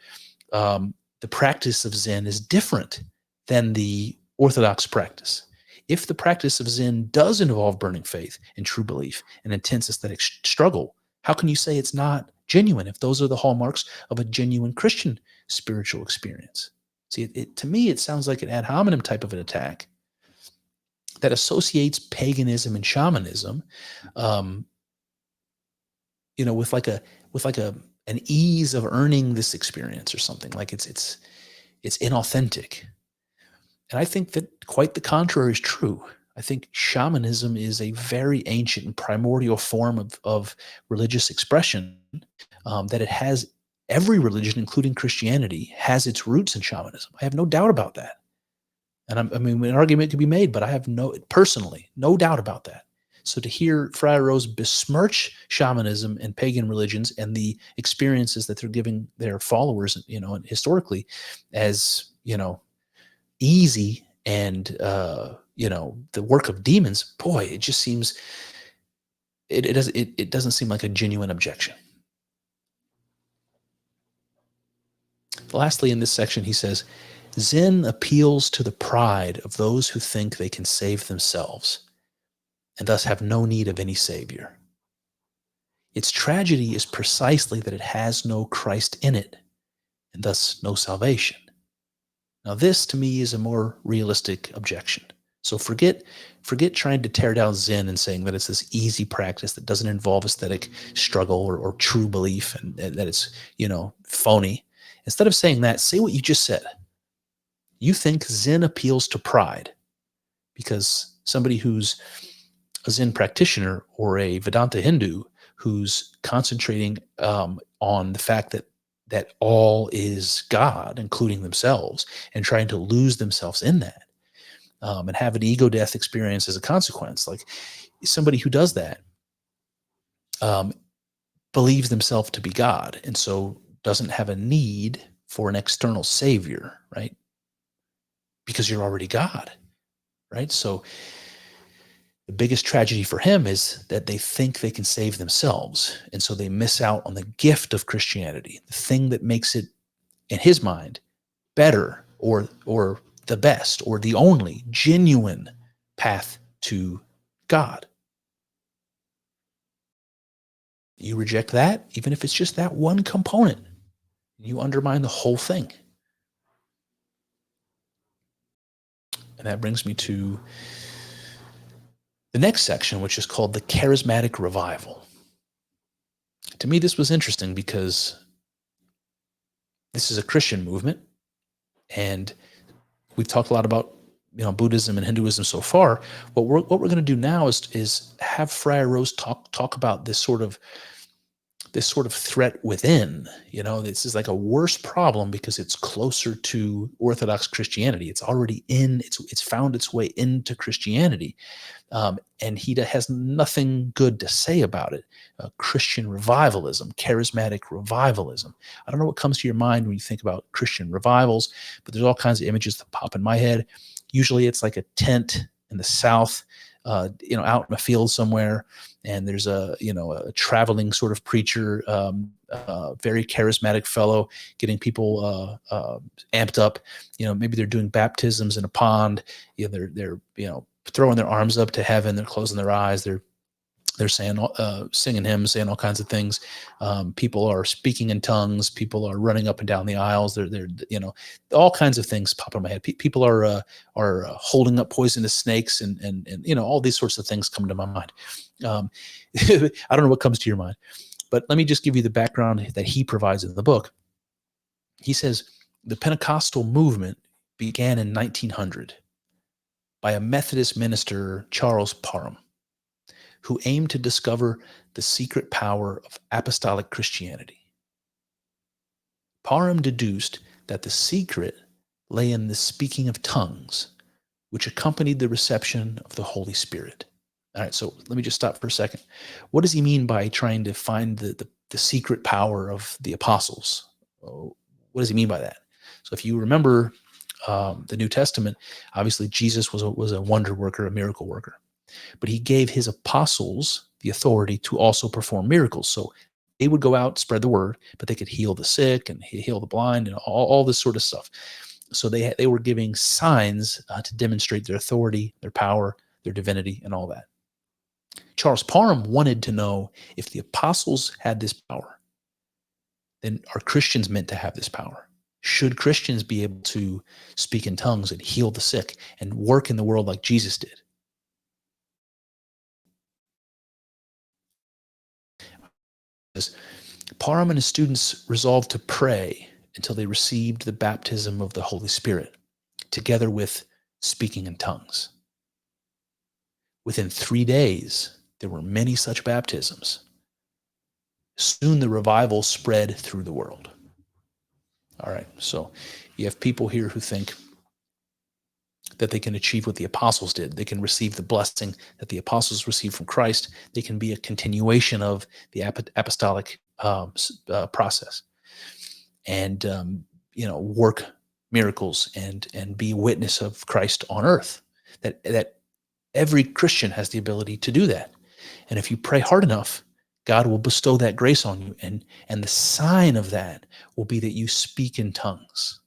the practice of Zen is different than the Orthodox practice. If the practice of Zen does involve burning faith and true belief and intense aesthetic struggle, how can you say it's not genuine if those are the hallmarks of a genuine Christian spiritual experience? See, to me, it sounds like an ad hominem type of an attack that associates paganism and shamanism, with an ease of earning this experience or something. Like it's inauthentic. And I think that quite the contrary is true. I think shamanism is a very ancient and primordial form of religious expression, that it has. Every religion, including Christianity, has its roots in shamanism. I have no doubt about that. And an argument could be made, but I have no doubt about that. So to hear Friar Rose besmirch shamanism and pagan religions and the experiences that they're giving their followers, historically, as easy and the work of demons, boy, it just seems it doesn't seem like a genuine objection. Lastly, in this section, he says, Zen appeals to the pride of those who think they can save themselves and thus have no need of any savior. Its tragedy is precisely that it has no Christ in it and thus no salvation. Now, this to me is a more realistic objection. So forget trying to tear down Zen and saying that it's this easy practice that doesn't involve aesthetic struggle or true belief and that it's, phony. Instead of saying that, say what you just said. You think Zen appeals to pride because somebody who's a Zen practitioner or a Vedanta Hindu who's concentrating on the fact that all is God, including themselves, and trying to lose themselves in that, and have an ego death experience as a consequence. Like somebody who does that believes themselves to be God, and so doesn't have a need for an external savior, right? Because you're already God, right? So the biggest tragedy for him is that they think they can save themselves, and so they miss out on the gift of Christianity, the thing that makes it, in his mind, better or the best or the only genuine path to God. You reject that, even if it's just that one component, you undermine the whole thing. And that brings me to the next section, which is called the charismatic revival. To me, this was interesting because this is a Christian movement, and we've talked a lot about Buddhism and Hinduism so far. What we're going to do now is have Friar Rose talk about this sort of threat within. This is like a worse problem because it's closer to Orthodox Christianity. It's already it's found its way into Christianity, and he has nothing good to say about it. Christian revivalism, charismatic revivalism. I don't know what comes to your mind when you think about Christian revivals, but there's all kinds of images that pop in my head. Usually it's like a tent in the South, out in a field somewhere, and there's a traveling sort of preacher, very charismatic fellow, getting people amped up. Maybe they're doing baptisms in a pond. They're throwing their arms up to heaven. They're closing their eyes. They're saying, singing hymns, saying all kinds of things. People are speaking in tongues. People are running up and down the aisles. They're all kinds of things pop in my head. People are holding up poisonous snakes and all these sorts of things come to my mind. I don't know what comes to your mind, but let me just give you the background that he provides in the book. He says the Pentecostal movement began in 1900. by a Methodist minister, Charles Parham, who aimed to discover the secret power of apostolic Christianity. Parham deduced that the secret lay in the speaking of tongues, which accompanied the reception of the Holy Spirit. All right, so let me just stop for a second. What does he mean by trying to find the secret power of the apostles? What does he mean by that? So if you remember the New Testament, obviously Jesus was a wonder worker, a miracle worker. But he gave his apostles the authority to also perform miracles. So they would go out, spread the word, but they could heal the sick and heal the blind and all this sort of stuff. So they were giving signs to demonstrate their authority, their power, their divinity, and all that. Charles Parham wanted to know if the apostles had this power, then are Christians meant to have this power? Should Christians be able to speak in tongues and heal the sick and work in the world like Jesus did? Parham and his students resolved to pray until they received the baptism of the Holy Spirit, together with speaking in tongues. Within 3 days, there were many such baptisms. Soon the revival spread through the world. All right, so you have people here who think that they can achieve what the apostles did. They can receive the blessing that the apostles received from Christ. They can be a continuation of the apostolic process and work miracles and be witness of Christ on earth. That every Christian has the ability to do that. And if you pray hard enough, God will bestow that grace on you. And the sign of that will be that you speak in tongues.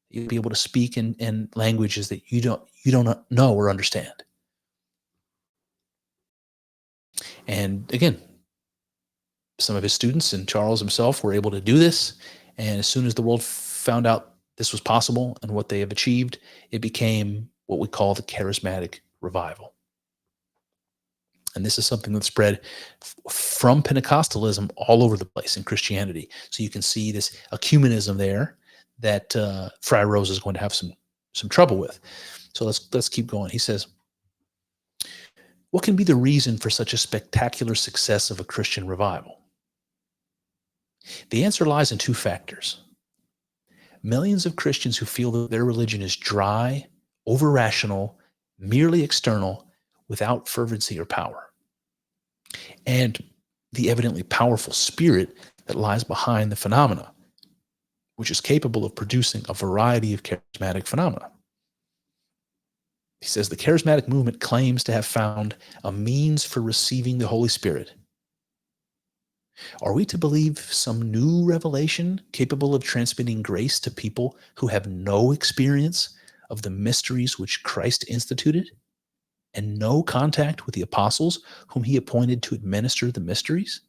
You'll be able to speak in languages that you don't know or understand. And again, some of his students and Charles himself were able to do this. And as soon as the world found out this was possible and what they have achieved, it became what we call the charismatic revival. And this is something that spread from Pentecostalism all over the place in Christianity. So you can see this ecumenism there that Friar Rose is going to have some trouble with. So let's keep going. He says, what can be the reason for such a spectacular success of a Christian revival? The answer lies in two factors. Millions of Christians who feel that their religion is dry, over-rational, merely external, without fervency or power. And the evidently powerful spirit that lies behind the phenomena, which is capable of producing a variety of charismatic phenomena. He says the charismatic movement claims to have found a means for receiving the Holy Spirit. Are we to believe some new revelation capable of transmitting grace to people who have no experience of the mysteries which Christ instituted and no contact with the apostles whom he appointed to administer the mysteries?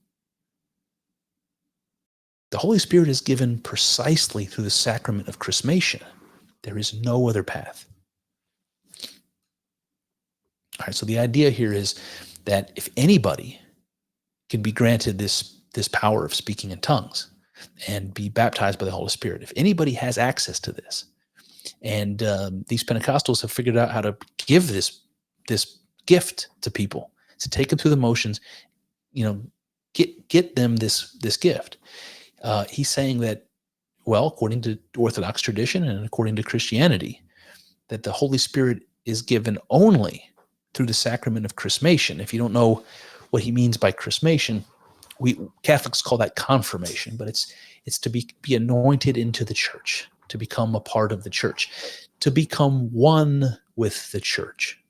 The Holy Spirit is given precisely through the sacrament of chrismation. There is no other path. All right, so the idea here is that if anybody can be granted this power of speaking in tongues and be baptized by the Holy Spirit, if anybody has access to this, and these Pentecostals have figured out how to give this gift to people, to take them through the motions, get them this gift. He's saying that, well, according to Orthodox tradition and according to Christianity, that the Holy Spirit is given only through the sacrament of chrismation. If you don't know what he means by chrismation, we Catholics call that confirmation, but it's to be anointed into the church, to become a part of the church, to become one with the church.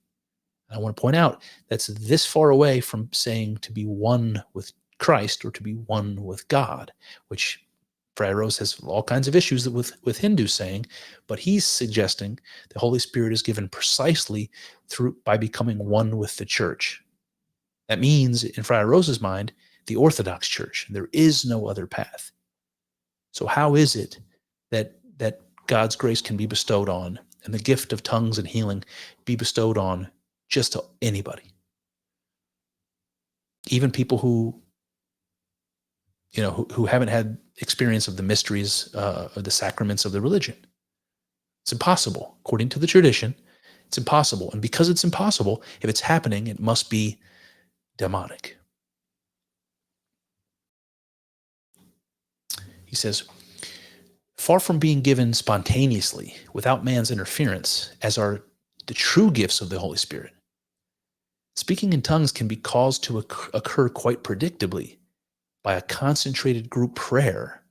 And I want to point out that's this far away from saying to be one with Christ or to be one with God, which Friar Rose has all kinds of issues with Hindus saying, but he's suggesting the Holy Spirit is given precisely by becoming one with the church. That means, in Friar Rose's mind, the Orthodox Church. There is no other path. So how is it that God's grace can be bestowed on and the gift of tongues and healing be bestowed on just to anybody? Even people who haven't had experience of the mysteries or the sacraments of the religion. It's impossible. According to the tradition, It's impossible. And because it's impossible, if it's happening, it must be demonic. He says, far from being given spontaneously without man's interference, as are the true gifts of the Holy Spirit, speaking in tongues can be caused to occur quite predictably by a concentrated group prayer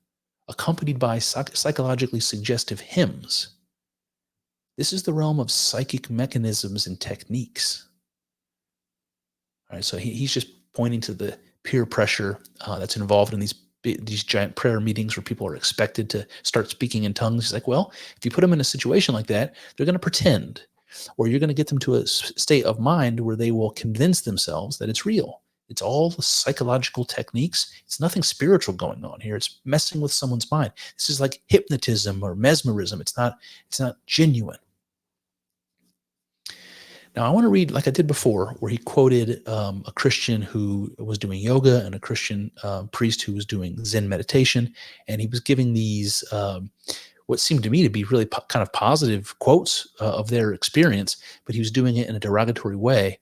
accompanied by psychologically suggestive hymns. This is the realm of psychic mechanisms and techniques. All right, so he's just pointing to the peer pressure that's involved in these giant prayer meetings where people are expected to start speaking in tongues. He's like, well, if you put them in a situation like that, they're going to pretend, or you're going to get them to a state of mind where they will convince themselves that it's real. It's all the psychological techniques. It's nothing spiritual going on here. It's messing with someone's mind. This is like hypnotism or mesmerism. It's not genuine. Now, I want to read, like I did before, where he quoted a Christian who was doing yoga and a Christian priest who was doing Zen meditation. And he was giving these, what seemed to me to be really kind of positive quotes of their experience, but he was doing it in a derogatory way.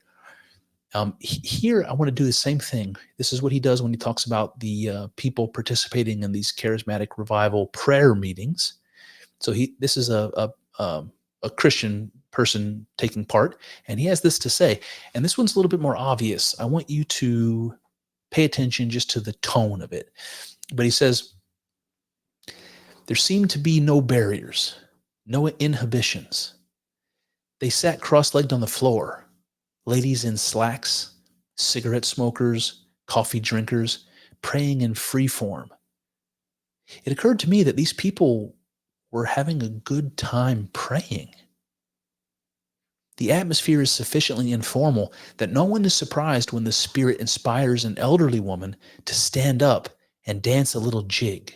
Here, I want to do the same thing. This is what he does when he talks about the people participating in these charismatic revival prayer meetings. So this is a Christian person taking part, and he has this to say. And this one's a little bit more obvious. I want you to pay attention just to the tone of it. But he says, there seemed to be no barriers, no inhibitions. They sat cross-legged on the floor. Ladies in slacks, cigarette smokers, coffee drinkers, praying in free form. It occurred to me that these people were having a good time praying. The atmosphere is sufficiently informal that no one is surprised when the Spirit inspires an elderly woman to stand up and dance a little jig.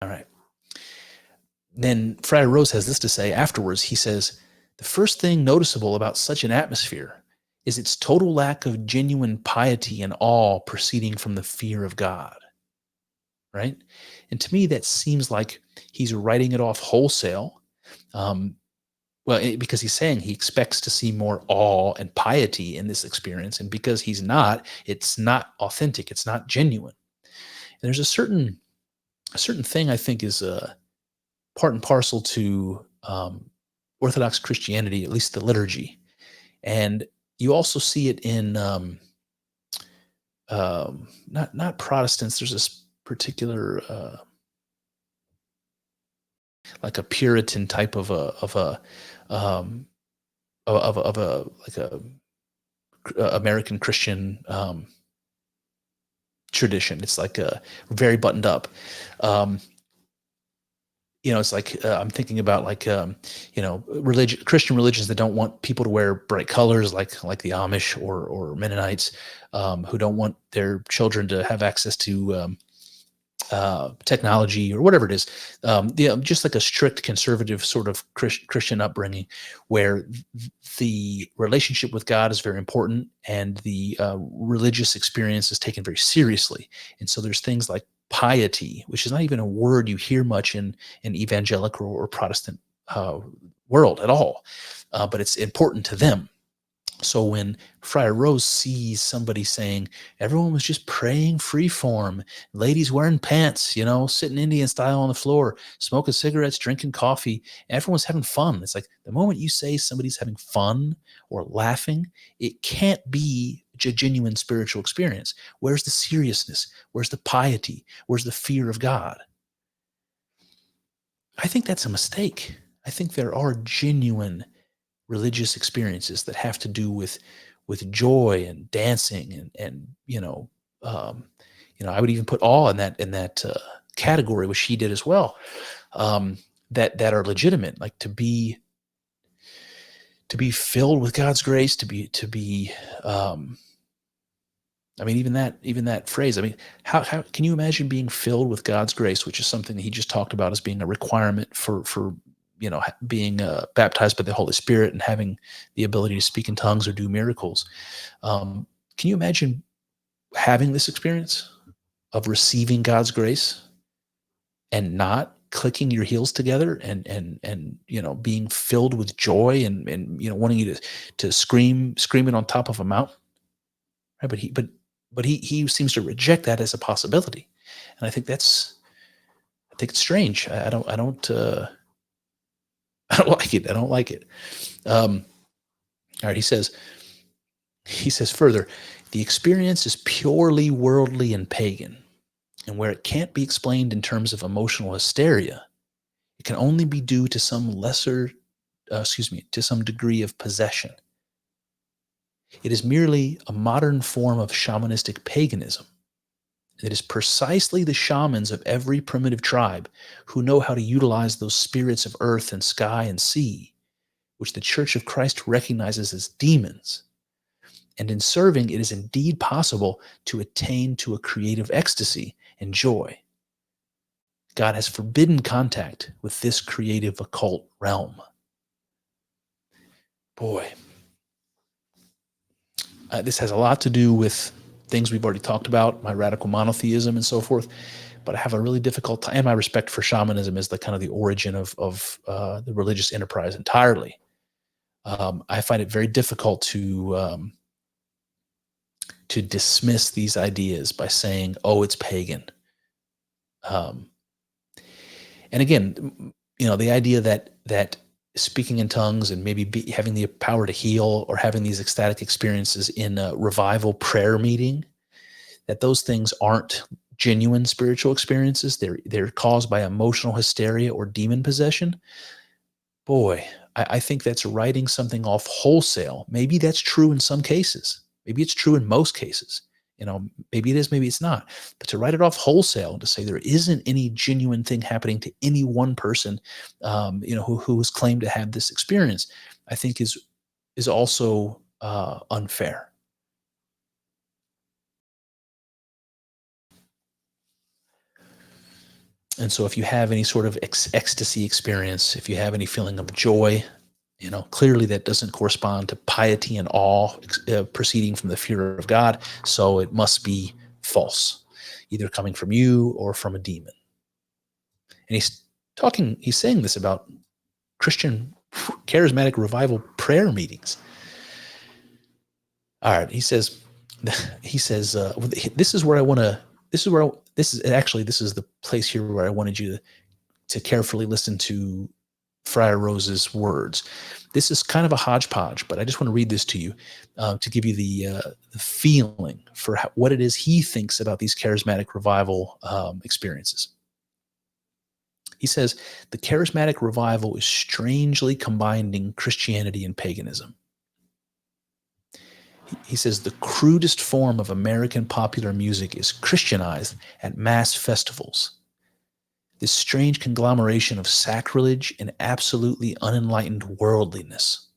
All right. Then Friar Rose has this to say afterwards. He says, the first thing noticeable about such an atmosphere is its total lack of genuine piety and awe proceeding from the fear of God. Right? And to me, that seems like he's writing it off wholesale. Because he's saying he expects to see more awe and piety in this experience. And because he's not, it's not authentic. It's not genuine. And there's a certain thing I think is part and parcel to Orthodox Christianity, at least the liturgy. And you also see it in not Protestants. There's this particular like a Puritan type of a American Christian tradition. It's like very buttoned up. It's like I'm thinking about like Christian religions that don't want people to wear bright colors, like the Amish or Mennonites, who don't want their children to have access to technology or whatever it is. Just like a strict conservative sort of Christian upbringing, where the relationship with God is very important and the religious experience is taken very seriously. And so there's things like piety, which is not even a word you hear much in evangelical or Protestant world at all, but it's important to them. So when Friar Rose sees somebody saying everyone was just praying freeform, ladies wearing pants, sitting Indian style on the floor, smoking cigarettes, drinking coffee, everyone's having fun. It's like the moment you say somebody's having fun or laughing, it can't be a genuine spiritual experience. Where's the seriousness? Where's the piety? Where's the fear of God? I think that's a mistake. I think there are genuine religious experiences that have to do with joy and dancing and I would even put awe in that category, which he did as well, that are legitimate, like to be filled with God's grace, to be even that phrase. How can you imagine being filled with God's grace, which is something that he just talked about as being a requirement for being baptized by the Holy Spirit and having the ability to speak in tongues or do miracles. Can you imagine having this experience of receiving God's grace and not clicking your heels together and being filled with joy and wanting you to screaming on top of a mountain, right? But he seems to reject that as a possibility, and I think it's strange. I don't I don't like it. I don't like it. All right, he says further, the experience is purely worldly and pagan, and where it can't be explained in terms of emotional hysteria, it can only be due to some to some degree of possession. It is merely a modern form of shamanistic paganism. It is precisely the shamans of every primitive tribe who know how to utilize those spirits of earth and sky and sea, which the Church of Christ recognizes as demons. And in serving, it is indeed possible to attain to a creative ecstasy and joy. God has forbidden contact with this creative occult realm. Boy, this has a lot to do with things we've already talked about, my radical monotheism and so forth. But I have a really difficult time. And my respect for shamanism is the kind of the origin of the religious enterprise entirely. I find it very difficult to dismiss these ideas by saying, "Oh, it's pagan." And again, the idea that speaking in tongues and maybe having the power to heal or having these ecstatic experiences in a revival prayer meeting, that those things aren't genuine spiritual experiences. They're caused by emotional hysteria or demon possession. Boy, I think that's writing something off wholesale. Maybe that's true in some cases. Maybe it's true in most cases. Maybe it is, maybe it's not. But to write it off wholesale and to say there isn't any genuine thing happening to any one person, who has claimed to have this experience, I think is also unfair. And so if you have any sort of ecstasy experience, if you have any feeling of joy, clearly that doesn't correspond to piety and awe proceeding from the fear of God. So it must be false, either coming from you or from a demon. And he's saying this about Christian charismatic revival prayer meetings. All right. He says, this is where I want to, this is the place here where I wanted you to carefully listen to Friar Rose's words. This is kind of a hodgepodge, but I just want to read this to you to give you the feeling for what it is he thinks about these charismatic revival experiences. He says, the charismatic revival is strangely combining Christianity and paganism. He says, the crudest form of American popular music is Christianized at mass festivals. This strange conglomeration of sacrilege and absolutely unenlightened worldliness.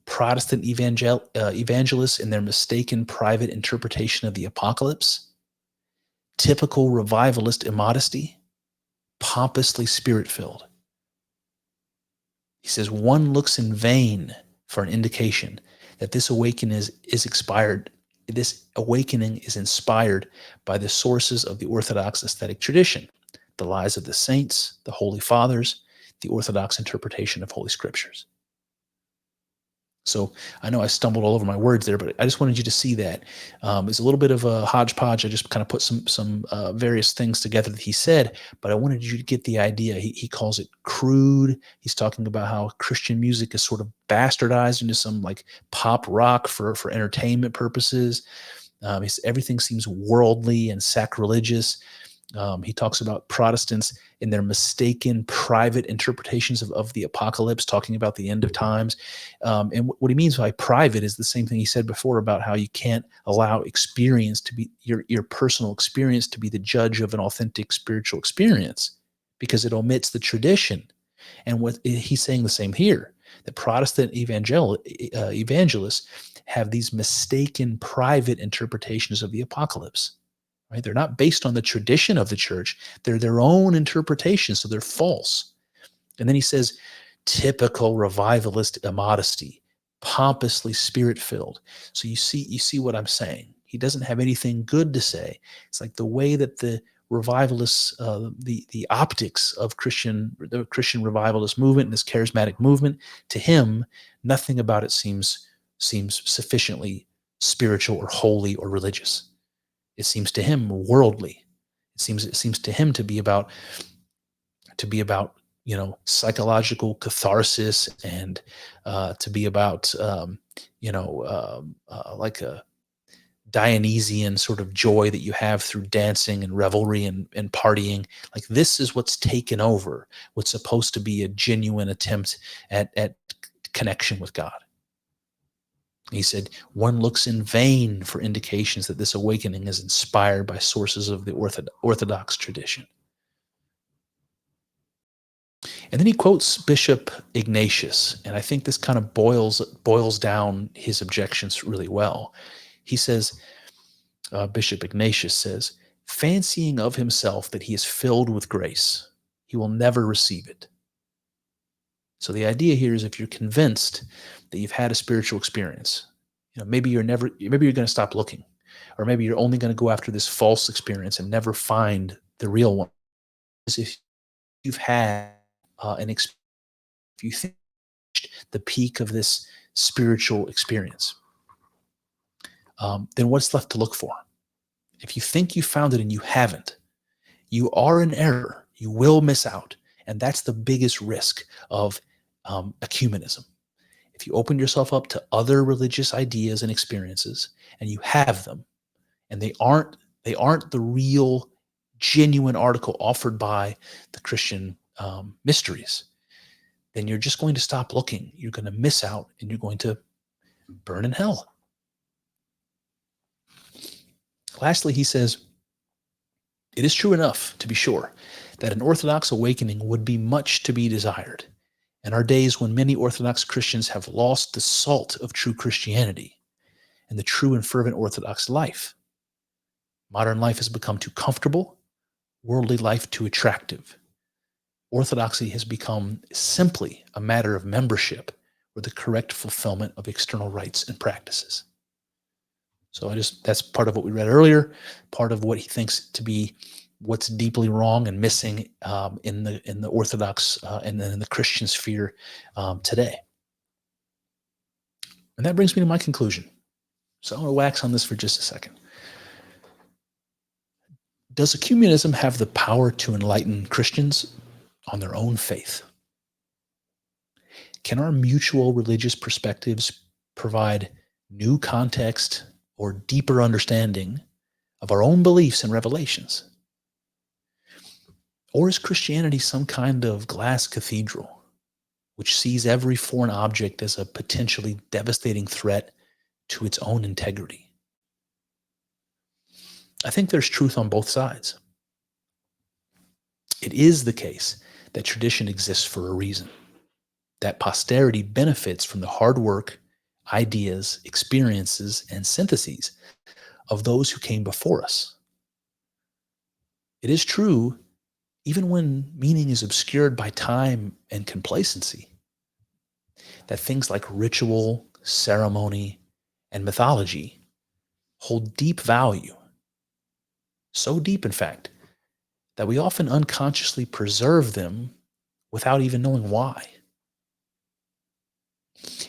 Protestant evangelists in their mistaken private interpretation of the apocalypse. Typical revivalist immodesty. Pompously spirit-filled. He says, one looks in vain for an indication that this awakening is inspired by the sources of the Orthodox aesthetic tradition, the lives of the saints, the Holy Fathers, the Orthodox interpretation of Holy Scriptures. So I know I stumbled all over my words there, but I just wanted you to see that. It's a little bit of a hodgepodge. I just kind of put some various things together that he said, but I wanted you to get the idea. He calls it crude. He's talking about how Christian music is sort of bastardized into some like pop rock for entertainment purposes. Everything seems worldly and sacrilegious. He talks about Protestants in their mistaken private interpretations of the apocalypse, talking about the end of times. And what he means by private is the same thing he said before about how you can't allow experience to be your personal experience to be the judge of an authentic spiritual experience, because it omits the tradition. And what he's saying the same here, that Protestant evangelists have these mistaken private interpretations of the apocalypse. Right? They're not based on the tradition of the church. They're their own interpretations, so they're false. And then he says, typical revivalist immodesty, pompously spirit-filled. So you see what I'm saying. He doesn't have anything good to say. It's like the way that the revivalists, the optics of the Christian revivalist movement and this charismatic movement, to him, nothing about it seems sufficiently spiritual or holy or religious. It seems to him worldly. It seems to him to be about psychological catharsis, and to be about like a Dionysian sort of joy that you have through dancing and revelry and partying. Like, this is what's taken over what's supposed to be a genuine attempt at connection with God. He said, one looks in vain for indications that this awakening is inspired by sources of the Orthodox tradition. And then he quotes Bishop Ignatius, and I think this kind of boils down his objections really well. He says, Bishop Ignatius says, fancying of himself that he is filled with grace, he will never receive it. So the idea here is, if you're convinced that you've had a spiritual experience, maybe you're going to stop looking, or maybe you're only going to go after this false experience and never find the real one. If you've had an experience, if you think the peak of this spiritual experience, then what's left to look for? If you think you found it and you haven't, you are in error. You will miss out. And that's the biggest risk of ecumenism. If you open yourself up to other religious ideas and experiences, and you have them, and they aren't the real, genuine article offered by the Christian mysteries, then you're just going to stop looking. You're going to miss out, and you're going to burn in hell. Lastly, he says, it is true enough, to be sure, that an Orthodox awakening would be much to be desired. In our days when many Orthodox Christians have lost the salt of true Christianity and the true and fervent Orthodox life, modern life has become too comfortable, worldly life too attractive. Orthodoxy has become simply a matter of membership or the correct fulfillment of external rites and practices. So that's part of what we read earlier, part of what he thinks to be what's deeply wrong and missing in the Orthodox and in the Christian sphere today. And that brings me to my conclusion. So I'm going to wax on this for just a second. Does ecumenism have the power to enlighten Christians on their own faith? Can our mutual religious perspectives provide new context or deeper understanding of our own beliefs and revelations? Or is Christianity some kind of glass cathedral which sees every foreign object as a potentially devastating threat to its own integrity? I think there's truth on both sides. It is the case that tradition exists for a reason, that posterity benefits from the hard work, ideas, experiences, and syntheses of those who came before us. It is true, even when meaning is obscured by time and complacency, that things like ritual, ceremony, and mythology hold deep value. So deep, in fact, that we often unconsciously preserve them without even knowing why.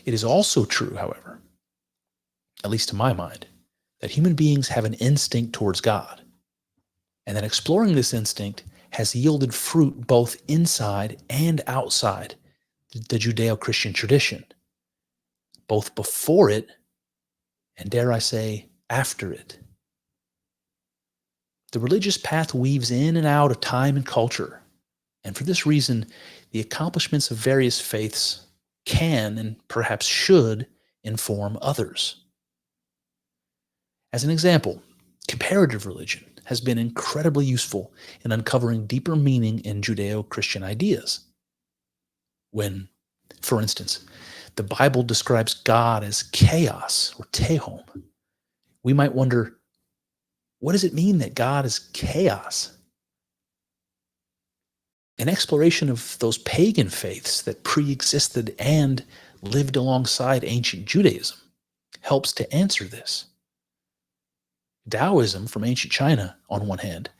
It is also true, however, at least to my mind, that human beings have an instinct towards God, and that exploring this instinct has yielded fruit both inside and outside the Judeo-Christian tradition, both before it and, dare I say, after it. The religious path weaves in and out of time and culture, and for this reason, the accomplishments of various faiths can and perhaps should inform others. As an example, comparative religion has been incredibly useful in uncovering deeper meaning in Judeo-Christian ideas. When, for instance, the Bible describes God as chaos or tehom, we might wonder, what does it mean that God is chaos? An exploration of those pagan faiths that pre-existed and lived alongside ancient Judaism helps to answer this. Taoism from ancient China, on one hand,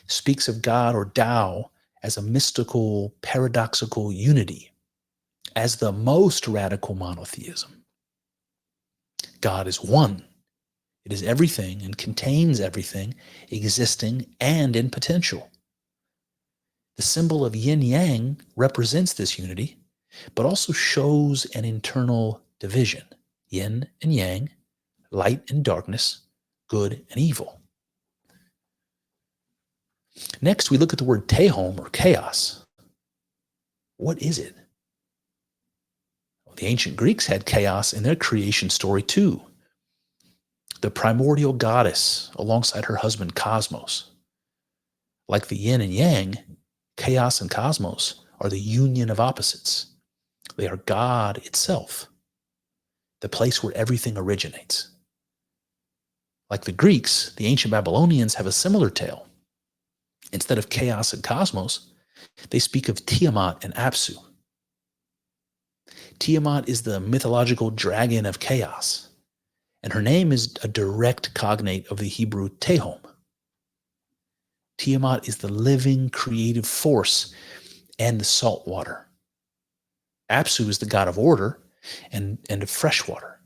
speaks of God or Tao as a mystical, paradoxical unity, as the most radical monotheism. God is one. It is everything and contains everything, existing and in potential. The symbol of yin-yang represents this unity, but also shows an internal division, yin and yang, light and darkness, good and evil. Next, we look at the word tehom, or chaos. What is it? Well, the ancient Greeks had chaos in their creation story too. The primordial goddess alongside her husband Cosmos. Like the yin and yang, chaos and cosmos are the union of opposites. They are God itself, the place where everything originates. Like the Greeks, the ancient Babylonians have a similar tale. Instead of chaos and cosmos, they speak of Tiamat and Apsu. Tiamat is the mythological dragon of chaos, and her name is a direct cognate of the Hebrew tehom. Tiamat is the living, creative force and the salt water. Apsu is the god of order and of fresh water.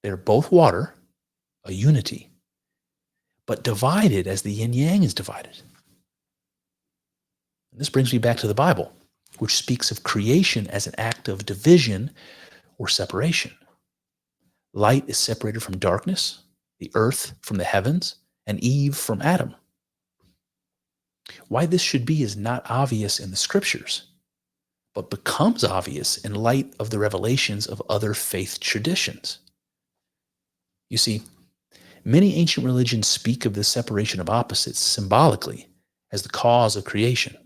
They are both water, a unity, but divided as the yin-yang is divided. And this brings me back to the Bible, which speaks of creation as an act of division or separation. Light is separated from darkness, the earth from the heavens, and Eve from Adam. Why this should be is not obvious in the scriptures, but becomes obvious in light of the revelations of other faith traditions. You see, many ancient religions speak of this separation of opposites symbolically as the cause of creation.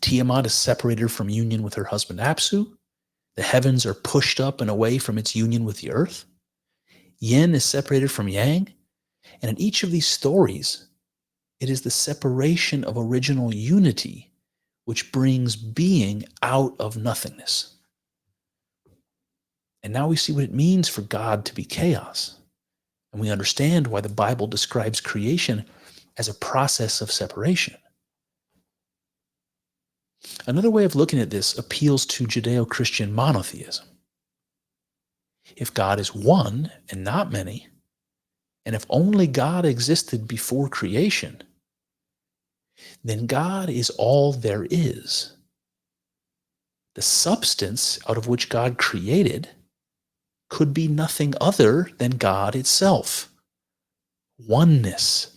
Tiamat is separated from union with her husband Apsu. The heavens are pushed up and away from its union with the earth. Yin is separated from yang. And in each of these stories, it is the separation of original unity which brings being out of nothingness. And now we see what it means for God to be chaos. And we understand why the Bible describes creation as a process of separation. Another way of looking at this appeals to Judeo-Christian monotheism. If God is one and not many, and if only God existed before creation, then God is all there is. The substance out of which God created could be nothing other than God itself. Oneness.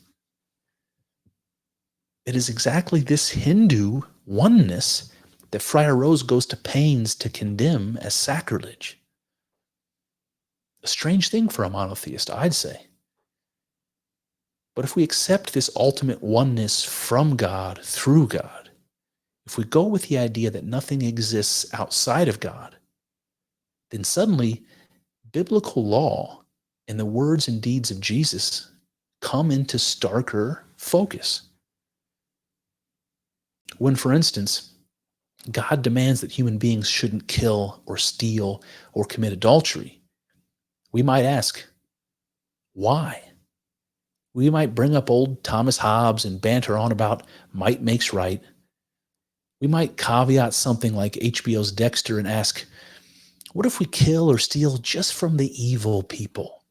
It is exactly this Hindu oneness that Friar Rose goes to pains to condemn as sacrilege. A strange thing for a monotheist, I'd say. But if we accept this ultimate oneness from God, through God, if we go with the idea that nothing exists outside of God, then suddenly biblical law and the words and deeds of Jesus come into starker focus. When, for instance, God demands that human beings shouldn't kill or steal or commit adultery, we might ask, why? We might bring up old Thomas Hobbes and banter on about might makes right. We might caveat something like HBO's Dexter and ask, what if we kill or steal just from the evil people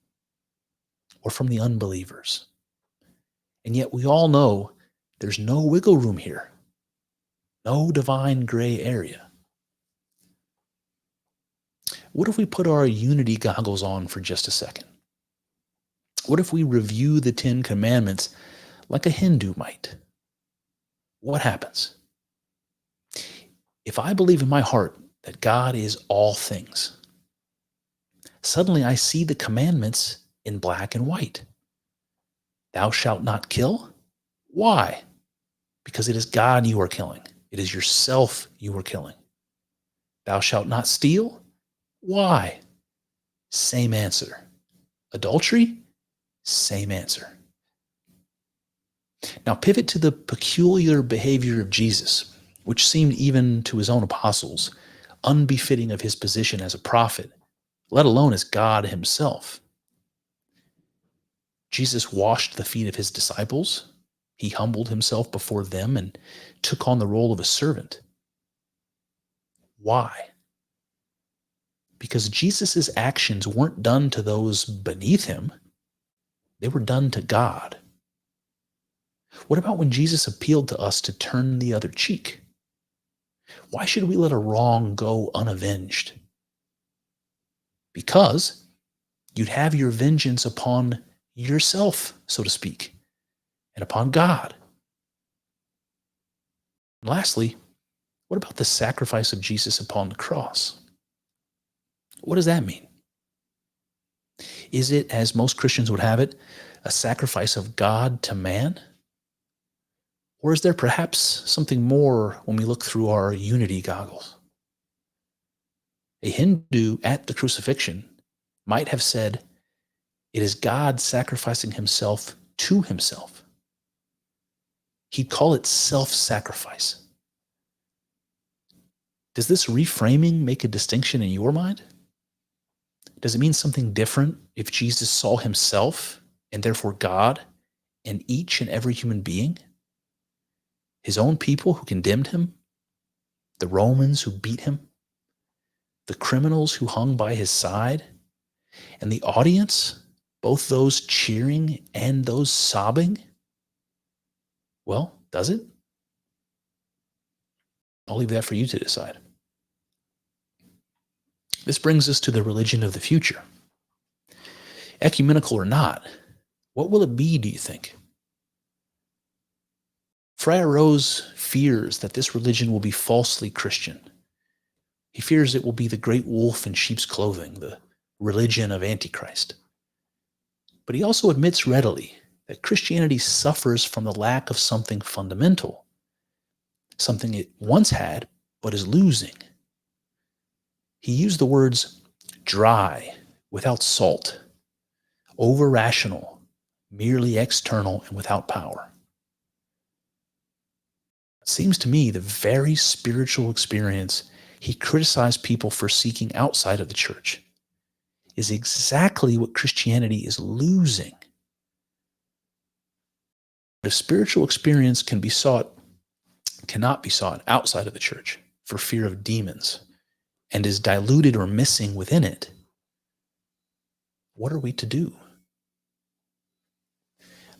or from the unbelievers? And yet we all know there's no wiggle room here. No divine gray area. What if we put our unity goggles on for just a second? What if we review the 10 Commandments like a Hindu might? What happens? If I believe in my heart that God is all things, suddenly I see the commandments in black and white. Thou shalt not kill? Why? Because it is God you are killing. It is yourself you are killing. Thou shalt not steal? Why? Same answer. Adultery? Same answer. Now pivot to the peculiar behavior of Jesus, which seemed even to his own apostles unbefitting of his position as a prophet, let alone as God himself. Jesus washed the feet of his disciples, He humbled himself before them and took on the role of a servant. Why? Because Jesus' actions weren't done to those beneath him. They were done to God. What about when Jesus appealed to us to turn the other cheek? Why should we let a wrong go unavenged? Because you'd have your vengeance upon yourself, so to speak, and upon God. And lastly, what about the sacrifice of Jesus upon the cross? What does that mean? Is it, as most Christians would have it, a sacrifice of God to man? Or is there perhaps something more when we look through our unity goggles? A Hindu at the crucifixion might have said, it is God sacrificing himself to himself. He'd call it self-sacrifice. Does this reframing make a distinction in your mind? Does it mean something different if Jesus saw himself, and therefore God, in each and every human being? His own people who condemned him, the Romans who beat him, the criminals who hung by his side, and the audience, both those cheering and those sobbing? Well, does it? I'll leave that for you to decide. This brings us to the religion of the future. Ecumenical or not, what will it be, do you think? Friar Rose fears that this religion will be falsely Christian. He fears it will be the great wolf in sheep's clothing, the religion of Antichrist. But he also admits readily that Christianity suffers from the lack of something fundamental, something it once had but is losing. He used the words dry, without salt, over-rational, merely external, and without power. It seems to me the very spiritual experience he criticized people for seeking outside of the church is exactly what Christianity is losing. If spiritual experience cannot be sought outside of the church for fear of demons, and is diluted or missing within it, what are we to do?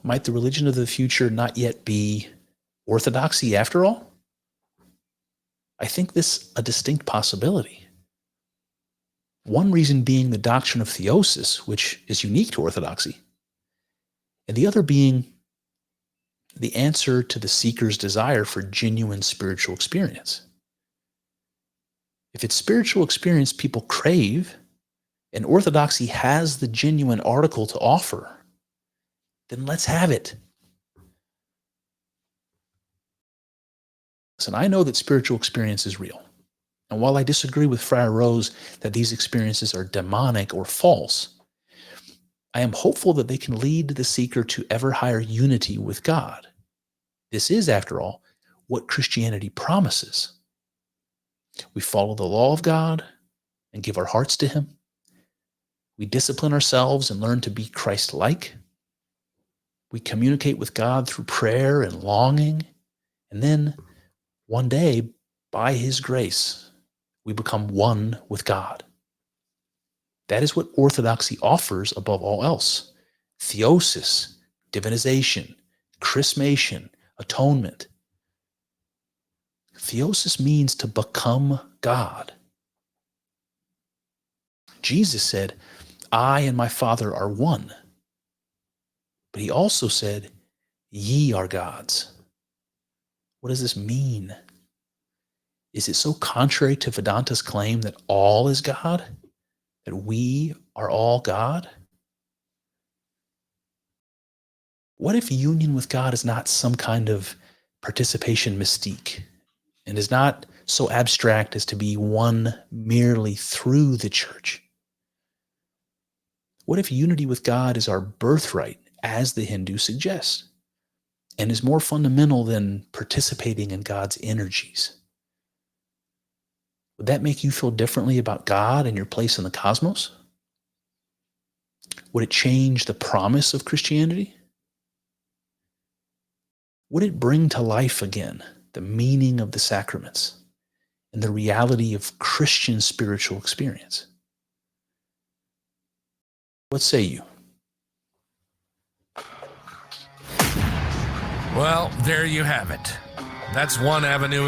Might the religion of the future not yet be Orthodoxy after all? I think this a distinct possibility. One reason being the doctrine of theosis, which is unique to Orthodoxy, and the other being the answer to the seeker's desire for genuine spiritual experience. If it's spiritual experience people crave, and Orthodoxy has the genuine article to offer, then let's have it. Listen, I know that spiritual experience is real. And while I disagree with Friar Rose that these experiences are demonic or false, I am hopeful that they can lead the seeker to ever higher unity with God. This is, after all, what Christianity promises. We follow the law of God and give our hearts to him. We discipline ourselves and learn to be Christ-like. We communicate with God through prayer and longing. And then, one day, by his grace, we become one with God. That is what Orthodoxy offers above all else. Theosis, divinization, chrismation, atonement. Theosis means to become God. Jesus said, I and my Father are one. But he also said, ye are gods. What does this mean? Is it so contrary to Vedanta's claim that all is God? That we are all God? What if union with God is not some kind of participation mystique and is not so abstract as to be one merely through the church? What if unity with God is our birthright, as the Hindu suggests, and is more fundamental than participating in God's energies? Would that make you feel differently about God and your place in the cosmos? Would it change the promise of Christianity? would it bring to life again the meaning of the sacraments and the reality of Christian spiritual experience? What say you? Well, there you have it. That's one avenue